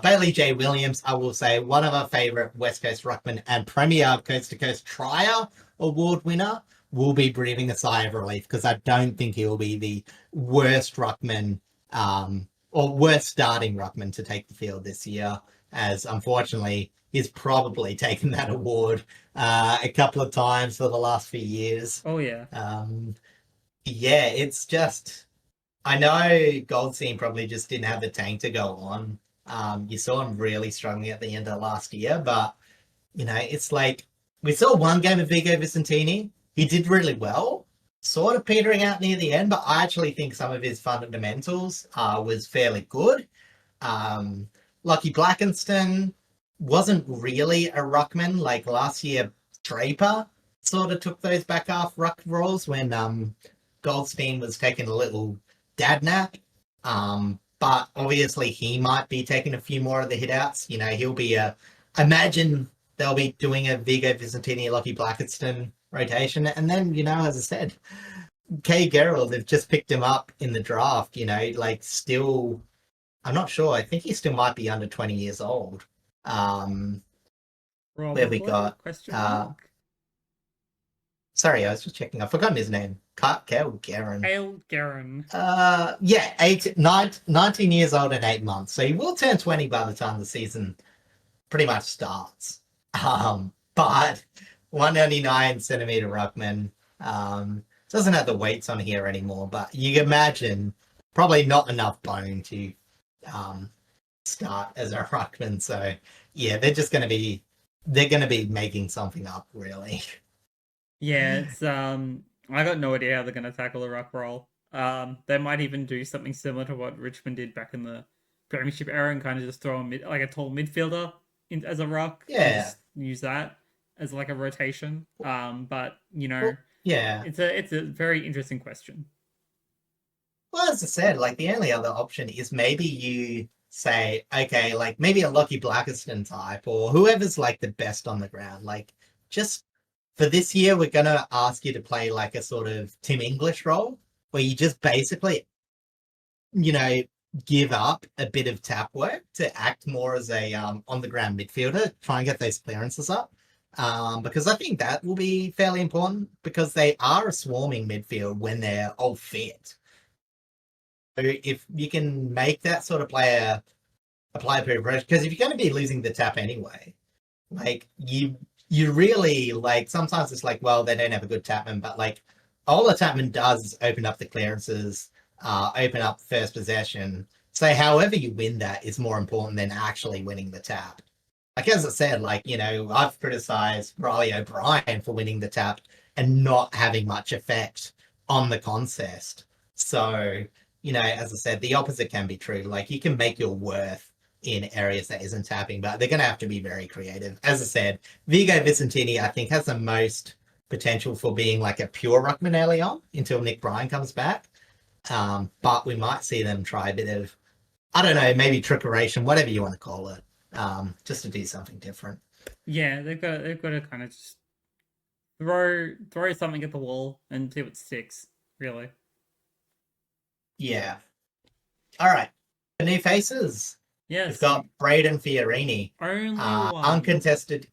B: Bailey J. Williams, I will say, one of our favourite West Coast ruckmen and Premier Coast to Coast Trier Award winner, will be breathing a sigh of relief because I don't think he will be the worst ruckman or worst starting ruckman to take the field this year, as unfortunately he's probably taken that award a couple of times for the last few years.
A: Oh, yeah.
B: Yeah, it's just, I know Goldstein probably just didn't have the tank to go on. You saw him really struggling at the end of last year, but, it's like, we saw one game of Vigo Vicentini. He did really well. sort of petering out near the end, but I actually think some of his fundamentals was fairly good. Lucky Blackenston wasn't really a ruckman. Like last year, Draper sort of took those back half ruck roles when Goldstein was taking a little dad nap. But obviously he might be taking a few more of the hit outs. You know, he'll be imagine they'll be doing a Vigo Vicentini, Lucky Blackenston rotation. And then, you know, as I said, Kay Gerald, they've just picked him up in the draft, you know, like still, I'm not sure. I think he still might be under 20 years old. Where we got,
A: question mark?
B: Sorry, I was just checking. I've forgotten his name. Cale Guerin.
A: Cale Guerin.
B: Yeah, 19 years old and 8 months. So he will turn 20 by the time the season pretty much starts. But 199 centimeter ruckman. Doesn't have the weights on here anymore, but you can imagine probably not enough bone to start as a ruckman. So yeah, they're going to be making something up, really.
A: Yeah, it's I got no idea how they're gonna tackle the ruck roll. They might even do something similar to what Richmond did back in the Premiership era and kind of just throw like a tall midfielder as a ruck.
B: Yeah,
A: just use that as like a rotation. But you know,
B: yeah,
A: it's a very interesting question.
B: Well, as I said, like the only other option is maybe you say, okay, like maybe a Lucky Blackiston type or whoever's like the best on the ground. Like just for this year, we're going to ask you to play like a sort of Tim English role where you just basically, you know, give up a bit of tap work to act more as a on the ground midfielder, try and get those clearances up. Because I think that will be fairly important because they are a swarming midfield when they're all fit. So if you can make that sort of player apply pretty pressure, because if you're going to be losing the tap anyway, like you really like sometimes it's like, well, they don't have a good tapman, but like all a tapman does is open up the clearances, open up first possession. So however you win that is more important than actually winning the tap. Like as I said, like, you know, I've criticized Riley O'Brien for winning the tap and not having much effect on the contest. So, you know, as I said, the opposite can be true. Like you can make your worth in areas that isn't tapping, but they're going to have to be very creative. As I said, Vigo Vicentini, I think, has the most potential for being like a pure ruckman early on until Nick Bryan comes back. But we might see them try a bit of, I don't know, maybe trickeration, whatever you want to call it, just to do something different.
A: Yeah, they've got to kind of just throw something at the wall and see what sticks. Really.
B: Yeah. All right. New faces.
A: Yes.
B: We've got Braden Fiorini.
A: Only one.
B: Uncontested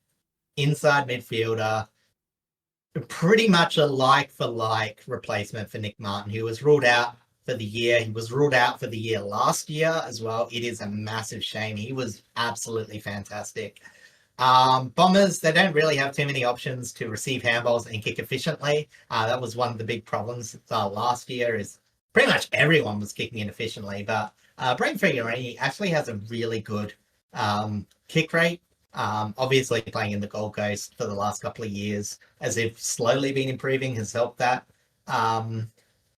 B: inside midfielder. Pretty much a like-for-like replacement for Nick Martin, who was ruled out for the year. He was ruled out for the year last year as well. It is a massive shame. He was absolutely fantastic. Bombers, they don't really have too many options to receive handballs and kick efficiently. That was one of the big problems last year is pretty much everyone was kicking inefficiently, but Braden Fiorini actually has a really good kick rate. Obviously playing in the Gold Coast for the last couple of years, as they've slowly been improving, has helped that.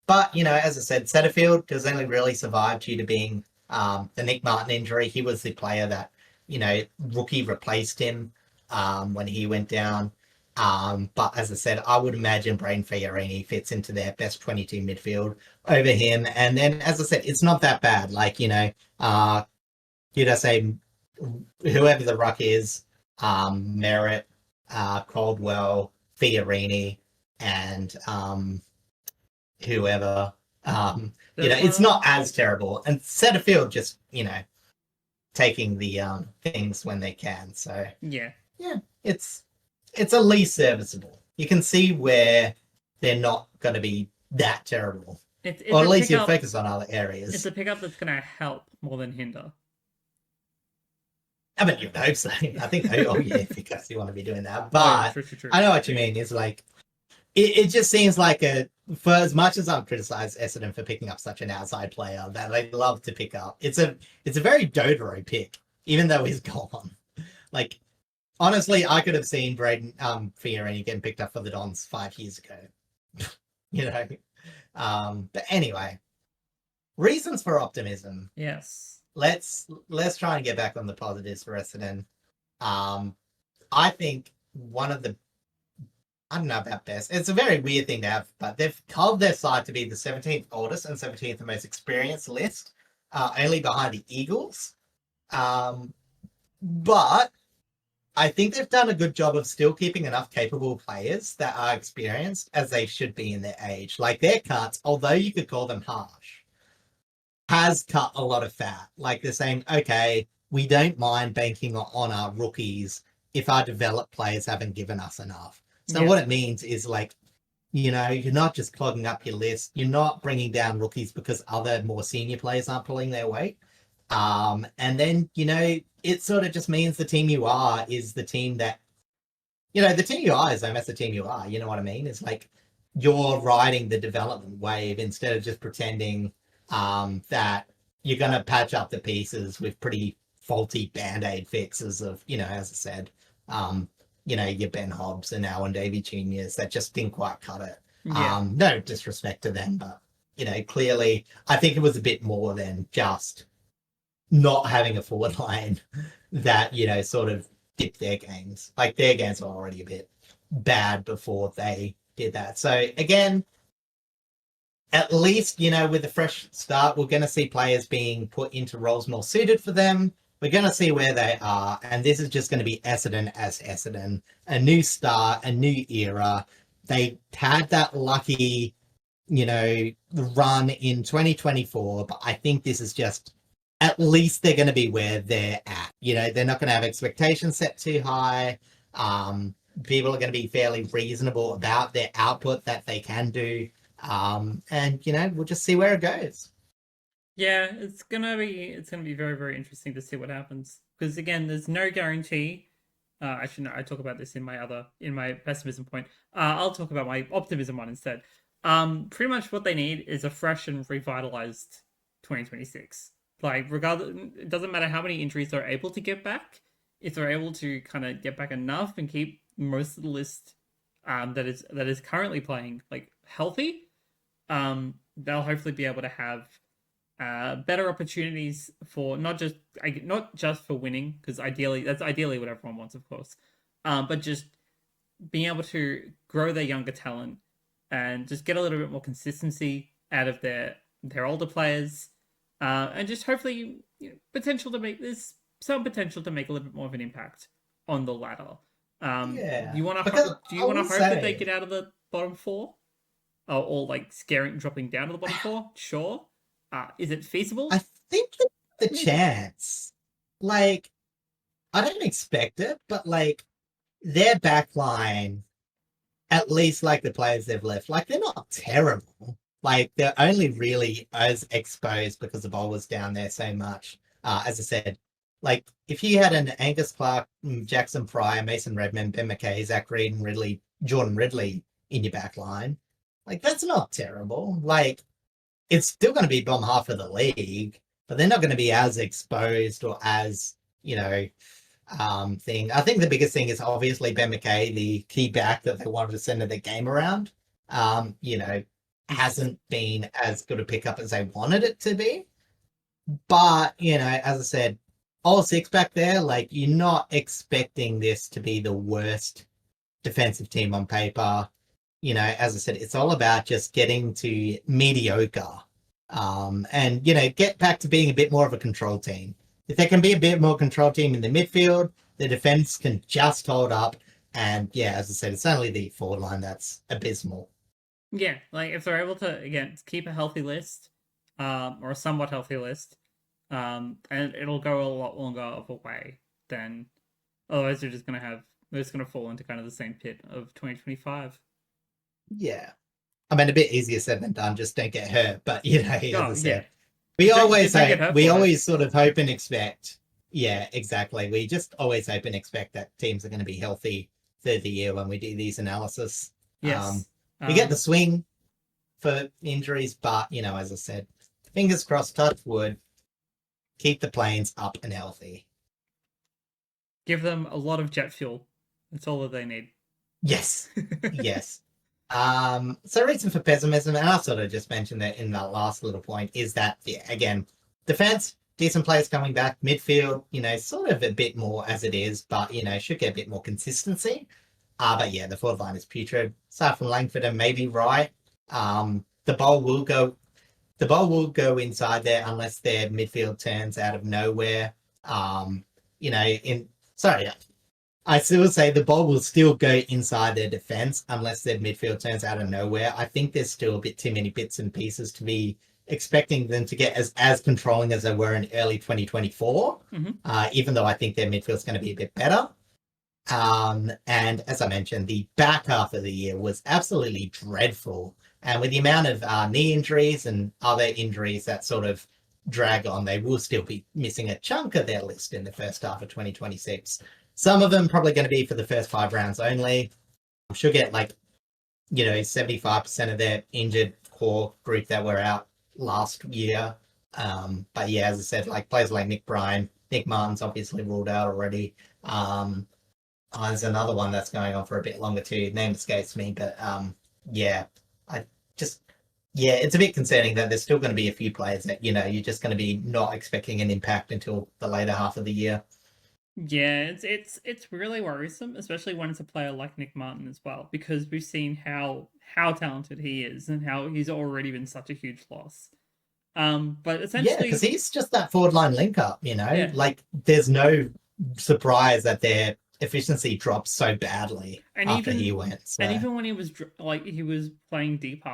B: But, you know, as I said, Setterfield has only really survived due to being the Nick Martin injury. He was the player that, you know, rookie replaced him when he went down. But as I said, I would imagine Braden Fiorini fits into their best 22 midfield over him. And then, as I said, it's not that bad. Like, you know, you'd say whoever the ruck is, Merritt, Caldwell, Fiorini, and whoever, you know, it's not as terrible. And Setterfield just, you know, taking the things when they can. So
A: yeah,
B: it's at least serviceable. You can see where they're not going to be that terrible. Or at least you focus on other areas.
A: It's a pickup that's going to help more than hinder.
B: I mean, you'd hope so. I think, oh yeah, because you want to be doing that. But true. I know what you mean. It's like, it just seems like for as much as I've criticized Essendon for picking up such an outside player that they love to pick up, it's a very Dodoro pick, even though he's gone. Like, honestly, I could have seen Braden Fiorini getting picked up for the Dons 5 years ago. you know. But anyway, reasons for optimism.
A: Yes.
B: Let's try and get back on the positives for Essendon. I think one of the I don't know about best. It's a very weird thing to have, but they've culled their side to be the 17th oldest and 17th most experienced list, only behind the Eagles. But I think they've done a good job of still keeping enough capable players that are experienced as they should be in their age. Like their cuts, although you could call them harsh, has cut a lot of fat. Like they're saying, okay, we don't mind banking on our rookies if our developed players haven't given us enough. So what it means is like, you're not just clogging up your list. You're not bringing down rookies because other more senior players aren't pulling their weight. And then, it sort of just means the team you are is the team that, the team you are is almost the team you are. You know what I mean? It's like you're riding the development wave instead of just pretending that you're going to patch up the pieces with pretty faulty band-aid fixes of, as I said, your Ben Hobbs and Alan Davey Juniors that just didn't quite cut it. No disrespect to them, but, clearly I think it was a bit more than just not having a forward line that, sort of dipped their games. Like their games were already a bit bad before they did that. So again, at least, with a fresh start, we're going to see players being put into roles more suited for them. We're going to see where they are. And this is just going to be Essendon as Essendon. A new start, a new era. They had that lucky, run in 2024. But I think this is just, at least they're going to be where they're at. They're not going to have expectations set too high. People are going to be fairly reasonable about their output that they can do. And we'll just see where it goes.
A: Yeah, it's gonna be very, very interesting to see what happens. Because again, there's no guarantee. Actually, no, I talk about this in my pessimism point. I'll talk about my optimism one instead. Pretty much what they need is a fresh and revitalized 2026. Like, regardless, it doesn't matter how many injuries they're able to get back. If they're able to kind of get back enough and keep most of the list that is currently playing like healthy, they'll hopefully be able to have better opportunities for not just for winning, because that's ideally what everyone wants, of course, but just being able to grow their younger talent and just get a little bit more consistency out of their older players, and just hopefully potential to make some potential to make a little bit more of an impact on the ladder.
B: Yeah.
A: Do you want to hope that they get out of the bottom four, or like dropping down to the bottom four? Sure. Is it feasible?
B: I think the chance, like, I don't expect it, but like their back line, at least like the players they've left, like they're not terrible. Like they're only really as exposed because the ball was down there so much. As I said, like if you had an Angus Clark, Jackson Pryor, Mason Redmond, Ben McKay, Zach Reed, and Jordan Ridley in your back line, like that's not terrible. Like it's still going to be bottom half of the league, but they're not going to be as exposed or as, thing. I think the biggest thing is obviously Ben McKay, the key back that they wanted to center the game around, hasn't been as good a pickup as they wanted it to be. But, as I said, all six back there, like you're not expecting this to be the worst defensive team on paper. As I said, it's all about just getting to mediocre, and, get back to being a bit more of a control team. If they can be a bit more control team in the midfield, the defense can just hold up. And yeah, as I said, it's only the forward line that's abysmal.
A: Yeah, like if they're able to, again, keep a healthy list, or a somewhat healthy list, and it'll go a lot longer of a way than otherwise they're just gonna fall into kind of the same pit of 2025.
B: Yeah. I mean, a bit easier said than done. Just don't get hurt. But, as I said, we always sort of hope and expect. Yeah, exactly. We just always hope and expect that teams are going to be healthy through the year when we do these analysis.
A: Yes.
B: We get the swing for injuries, but, as I said, fingers crossed, touch wood, keep the planes up and healthy.
A: Give them a lot of jet fuel. That's all that they need.
B: Yes. Yes. So reason for pessimism, and I sort of just mentioned that in that last little point, is that, yeah, again, defense, decent players coming back, midfield, sort of a bit more as it is, but, should get a bit more consistency. But yeah, the forward line is putrid. Aside from Langford and maybe Wright, the ball will inside there unless their midfield turns out of nowhere. Sorry, I still say the ball will still go inside their defense unless their midfield turns out of nowhere. I think there's still a bit too many bits and pieces to be expecting them to get as controlling as they were in early 2024, even though I think their midfield's going to be a bit better. And as I mentioned, the back half of the year was absolutely dreadful. And with the amount of knee injuries and other injuries that sort of drag on, they will still be missing a chunk of their list in the first half of 2026. Some of them probably going to be for the first 5 rounds only. She'll get 75% of their injured core group that were out last year. But yeah, as I said, players like Nick Bryan, Nick Martin's obviously ruled out already. There's another one that's going on for a bit longer too. Name escapes me, but it's a bit concerning that there's still going to be a few players that you're just going to be not expecting an impact until the later half of the year.
A: Yeah, it's really worrisome, especially when it's a player like Nick Martin as well, because we've seen how talented he is and how he's already been such a huge loss. But essentially,
B: because he's just that forward line link up. There's no surprise that their efficiency dropped so badly after he went. So.
A: And even when he was he was playing deep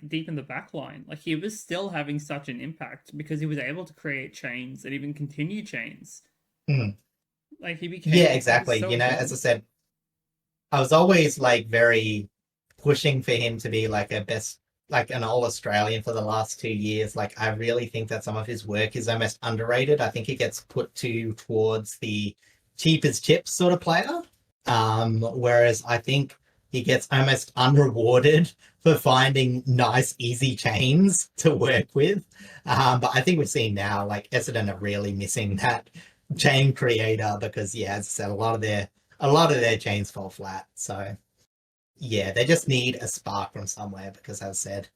A: deep in the back line, he was still having such an impact because he was able to create chains and even continue chains. He became
B: exactly.
A: So
B: as I said, I was always very pushing for him to be an all-Australian for the last 2 years. I really think that some of his work is almost underrated. I think he gets put towards the cheap as chips sort of player. Whereas I think he gets almost unrewarded for finding nice, easy chains to work with. But I think we're seeing now, Essendon are really missing that chain creator because, as I said, a lot of their chains fall flat. So, they just need a spark from somewhere because, as I said,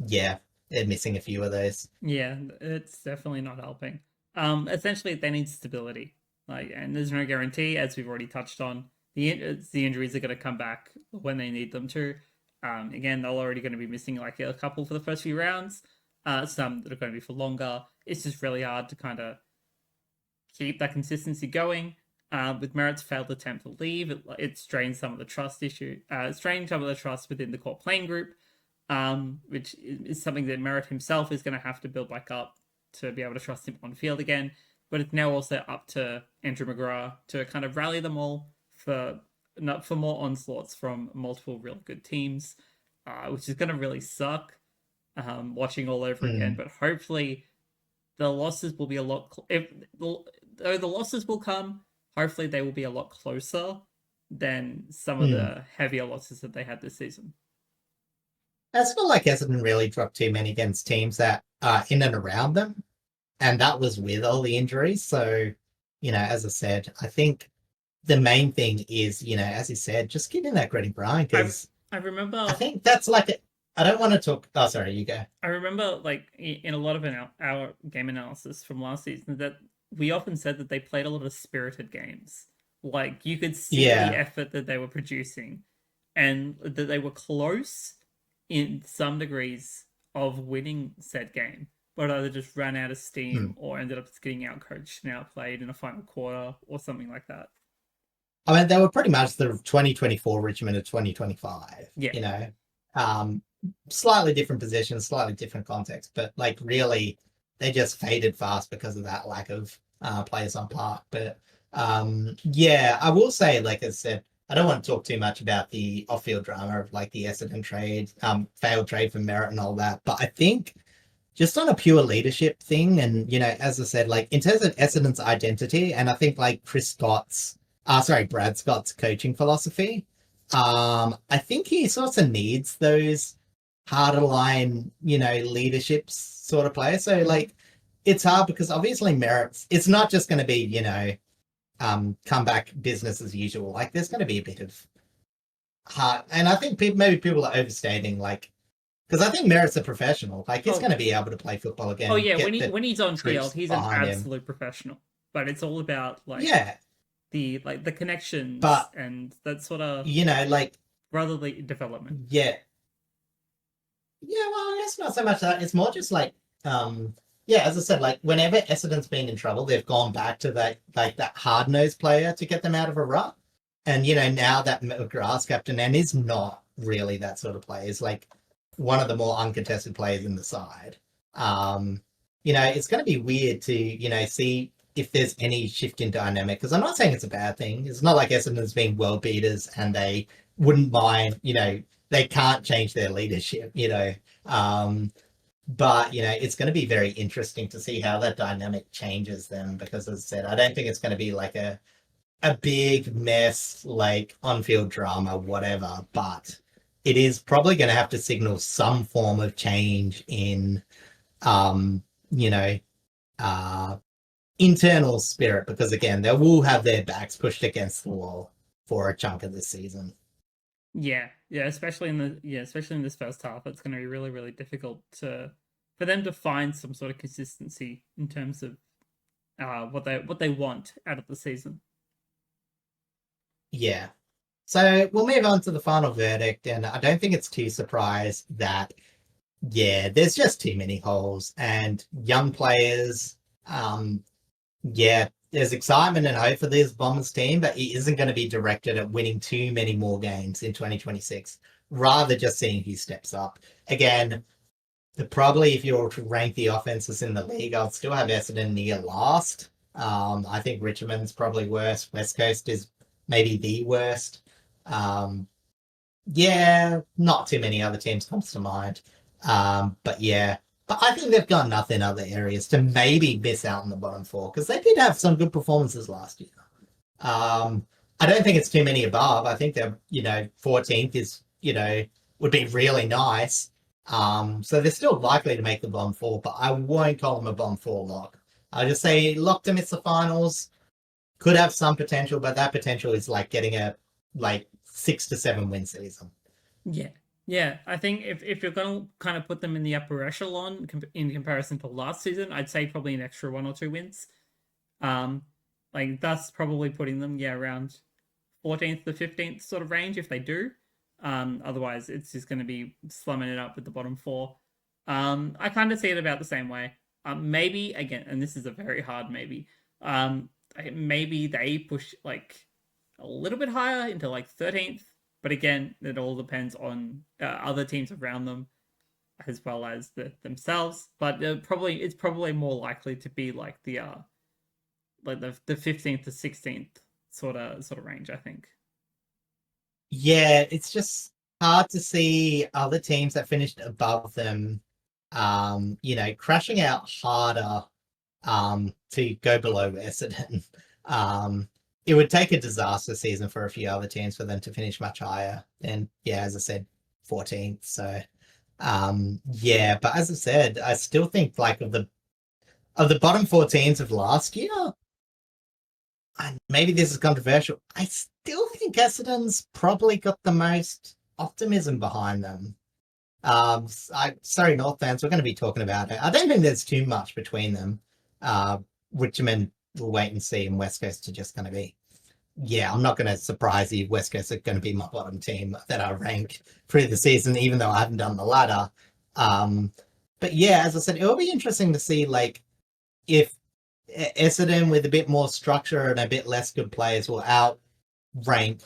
B: they're missing a few of those.
A: Yeah, it's definitely not helping. Essentially, they need stability. And there's no guarantee, as we've already touched on. The injuries are going to come back when they need them to. Again, they're already going to be missing a couple for the first few rounds. Some that are going to be for longer. It's just really hard to kind of keep that consistency going. With Merritt's failed attempt to leave, it strains some of the trust straining some of the trust within the core playing group, which is something that Merritt himself is going to have to build back up to be able to trust him on field again. But it's now also up to Andrew McGrath to kind of rally them all for more onslaughts from multiple really good teams, which is going to really suck watching all over again. But hopefully the losses will be a lot... Though the losses will come, hopefully they will be a lot closer than some of the heavier losses that they had this season.
B: I feel like Essendon really dropped too many against teams that are in and around them. And that was with all the injuries. So, as I said, I think the main thing is, as you said, just getting that gritty grind. Because
A: I remember...
B: I think that's I don't want to talk... Oh, sorry, you go.
A: I remember, in a lot of our game analysis from last season, that we often said that they played a lot of spirited games. You could see the effort that they were producing and that they were close in some degrees of winning said game, but either just ran out of steam or ended up getting outcoached and outplayed in a final quarter or something like that.
B: I mean, they were pretty much the 2024 Richmond of 2025. Yeah. Slightly different positions, slightly different context, but really they just faded fast because of that lack of players on park. But I will say, like I said, I don't want to talk too much about the off-field drama of the Essendon trade, failed trade for Merritt and all that. But I think just on a pure leadership thing, and as I said, in terms of Essendon's identity, and I think Brad Scott's coaching philosophy, I think he sort of needs those harder line, leadership sort of players. So it's hard because obviously Merritt's, it's not just going to be, comeback business as usual. There's going to be a bit of hard. And I think maybe people are overstating, like, because I think Merritt's a professional. Like, he's
A: Oh,
B: going to be able to play football
A: oh
B: again,
A: yeah.
B: get the
A: When he's on field,
B: troops
A: he's an
B: behind him.
A: absolute professional. But it's all about
B: Yeah,
A: the connections
B: but,
A: and that sort of
B: like,
A: brotherly development.
B: yeah. Yeah, well, I guess not so much that. It's more just like, um, yeah, as I said, like whenever Essendon's been in trouble, they've gone back to that like that hard nosed player to get them out of a rut. And now that McGrath's captain and is not really that sort of player, is like one of the more uncontested players in the side. Um, it's going to be weird to see if there's any shift in dynamic because I'm not saying it's a bad thing. It's not like Essendon's been world beaters and they wouldn't mind, they can't change their leadership. Um, but it's going to be very interesting to see how that dynamic changes them because, as I said, I don't think it's going to be like a big mess, like on-field drama, whatever. But it is probably going to have to signal some form of change in, um, you know, uh, internal spirit because again, they will have their backs pushed against the wall for a chunk of this season.
A: Yeah, especially in this first half, it's going to be really, really difficult for them to find some sort of consistency in terms of what they want out of the season.
B: Yeah. So we'll move on to the final verdict, and I don't think it's too surprised that there's just too many holes and young players. Yeah, there's excitement and hope for this Bombers team, but it isn't going to be directed at winning too many more games in 2026. Rather, just seeing who steps up. Again, probably if you were to rank the offenses in the league, I'd still have Essendon near last. I think Richmond's probably worse. West Coast is maybe the worst. Um, yeah, not too many other teams comes to mind. But yeah, but I think they've got enough in other areas to maybe miss out on the bottom four because they did have some good performances last year. I don't think it's too many above. I think they're 14th is would be really nice. So they're still likely to make the bottom four, but I won't call them a bottom four lock. I'll just say lock to miss the finals. Could have some potential, but that potential is like getting a like 6 to 7 win season.
A: Yeah. Yeah, I think if you're going to kind of put them in the upper echelon in comparison to last season, I'd say probably an extra 1 or 2 wins. Um, like that's probably putting them around 14th to 15th sort of range if they do. Otherwise, it's just going to be slumming it up with the bottom four. I kind of see it about the same way. Maybe again, and this is a very hard maybe. Maybe they push like a little bit higher into like 13th, but again, it all depends on other teams around them as well as themselves. But it's probably more likely to be like the 15th to 16th sort of range, I think.
B: Yeah, it's just hard to see other teams that finished above them, crashing out harder to go below Essendon. It would take a disaster season for a few other teams for them to finish much higher. And yeah, as I said, 14th. So yeah, but as I said, I still think like of the bottom four teams of last year, and maybe this is controversial, I still think Essendon's probably got the most optimism behind them. Sorry, North fans, we're going to be talking about it. I don't think there's too much between them. Richmond will wait and see, and West Coast are just going to be. Yeah, I'm not going to surprise you. West Coast are going to be my bottom team that I rank through the season, even though I haven't done the ladder. But yeah, as I said, it will be interesting to see like if Essendon with a bit more structure and a bit less good players will outrank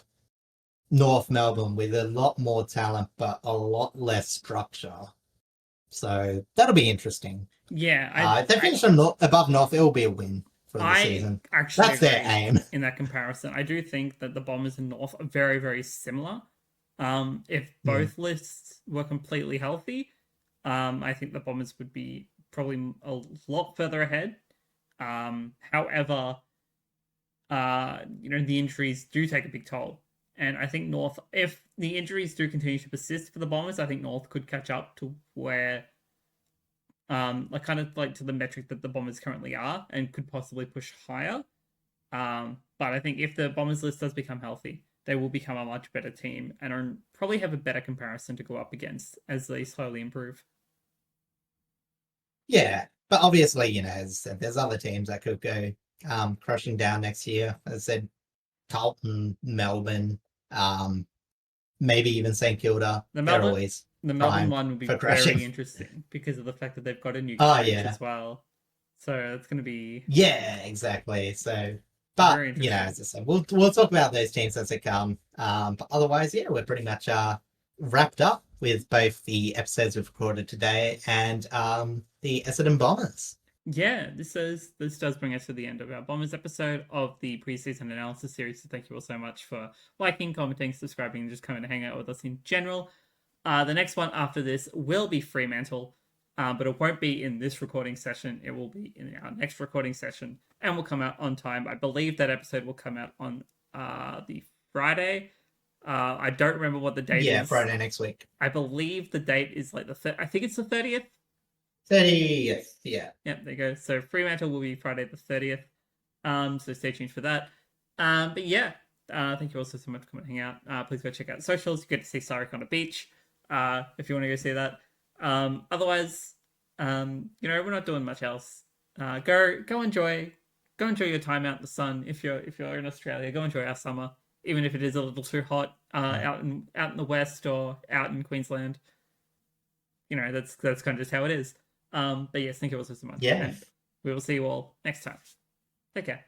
B: North Melbourne with a lot more talent but a lot less structure. So that'll be interesting.
A: Yeah,
B: If they finish above North, it will be a win for the
A: I
B: season.
A: actually
B: That's their
A: agree
B: aim.
A: in that comparison. I do think that the Bombers and North are very, very similar. If
B: Mm.
A: both lists were completely healthy, I think the Bombers would be probably a lot further ahead. However, the injuries do take a big toll. And I think North, if the injuries do continue to persist for the Bombers, I think North could catch up to where, like kind of like to the metric that the Bombers currently are and could possibly push higher. But I think if the Bombers list does become healthy, they will become a much better team and probably have a better comparison to go up against as they slowly improve.
B: Yeah, but obviously, as I said, there's other teams that could go crushing down next year. As I said, Carlton, Melbourne, maybe even St Kilda. They're always
A: the Melbourne
B: primed
A: one would be
B: for crashing.
A: very interesting because of the fact that they've got a new
B: Oh,
A: coach
B: yeah.
A: as well. So it's going to be
B: Yeah, exactly. So,
A: very
B: but
A: interesting.
B: as I said, we'll talk about those teams as they come. But otherwise, yeah, we're pretty much wrapped up with both the episodes we've recorded today and the Essendon Bombers.
A: Yeah, this does bring us to the end of our Bombers episode of the preseason analysis series. So thank you all so much for liking, commenting, subscribing, and just coming to hang out with us in general. The next one after this will be Fremantle, but it won't be in this recording session. It will be in our next recording session and will come out on time. I believe that episode will come out on the Friday. I don't remember what the date is.
B: Yeah, Friday next week.
A: I believe the date is like I think it's the 30th.
B: 30th, yeah.
A: Yep, there you go. So Fremantle will be Friday the 30th. So stay tuned for that. But yeah, thank you also so much for coming hang out. Please go check out socials. You get to see Sarek on a beach. If you want to go see that. Otherwise, we're not doing much else. Go enjoy your time out in the sun. If you're in Australia, go enjoy our summer, even if it is a little too hot out in the west or out in Queensland. That's kind of just how it is. But yes, thank you also so much.
B: Yeah.
A: And we will see you all next time. Take care.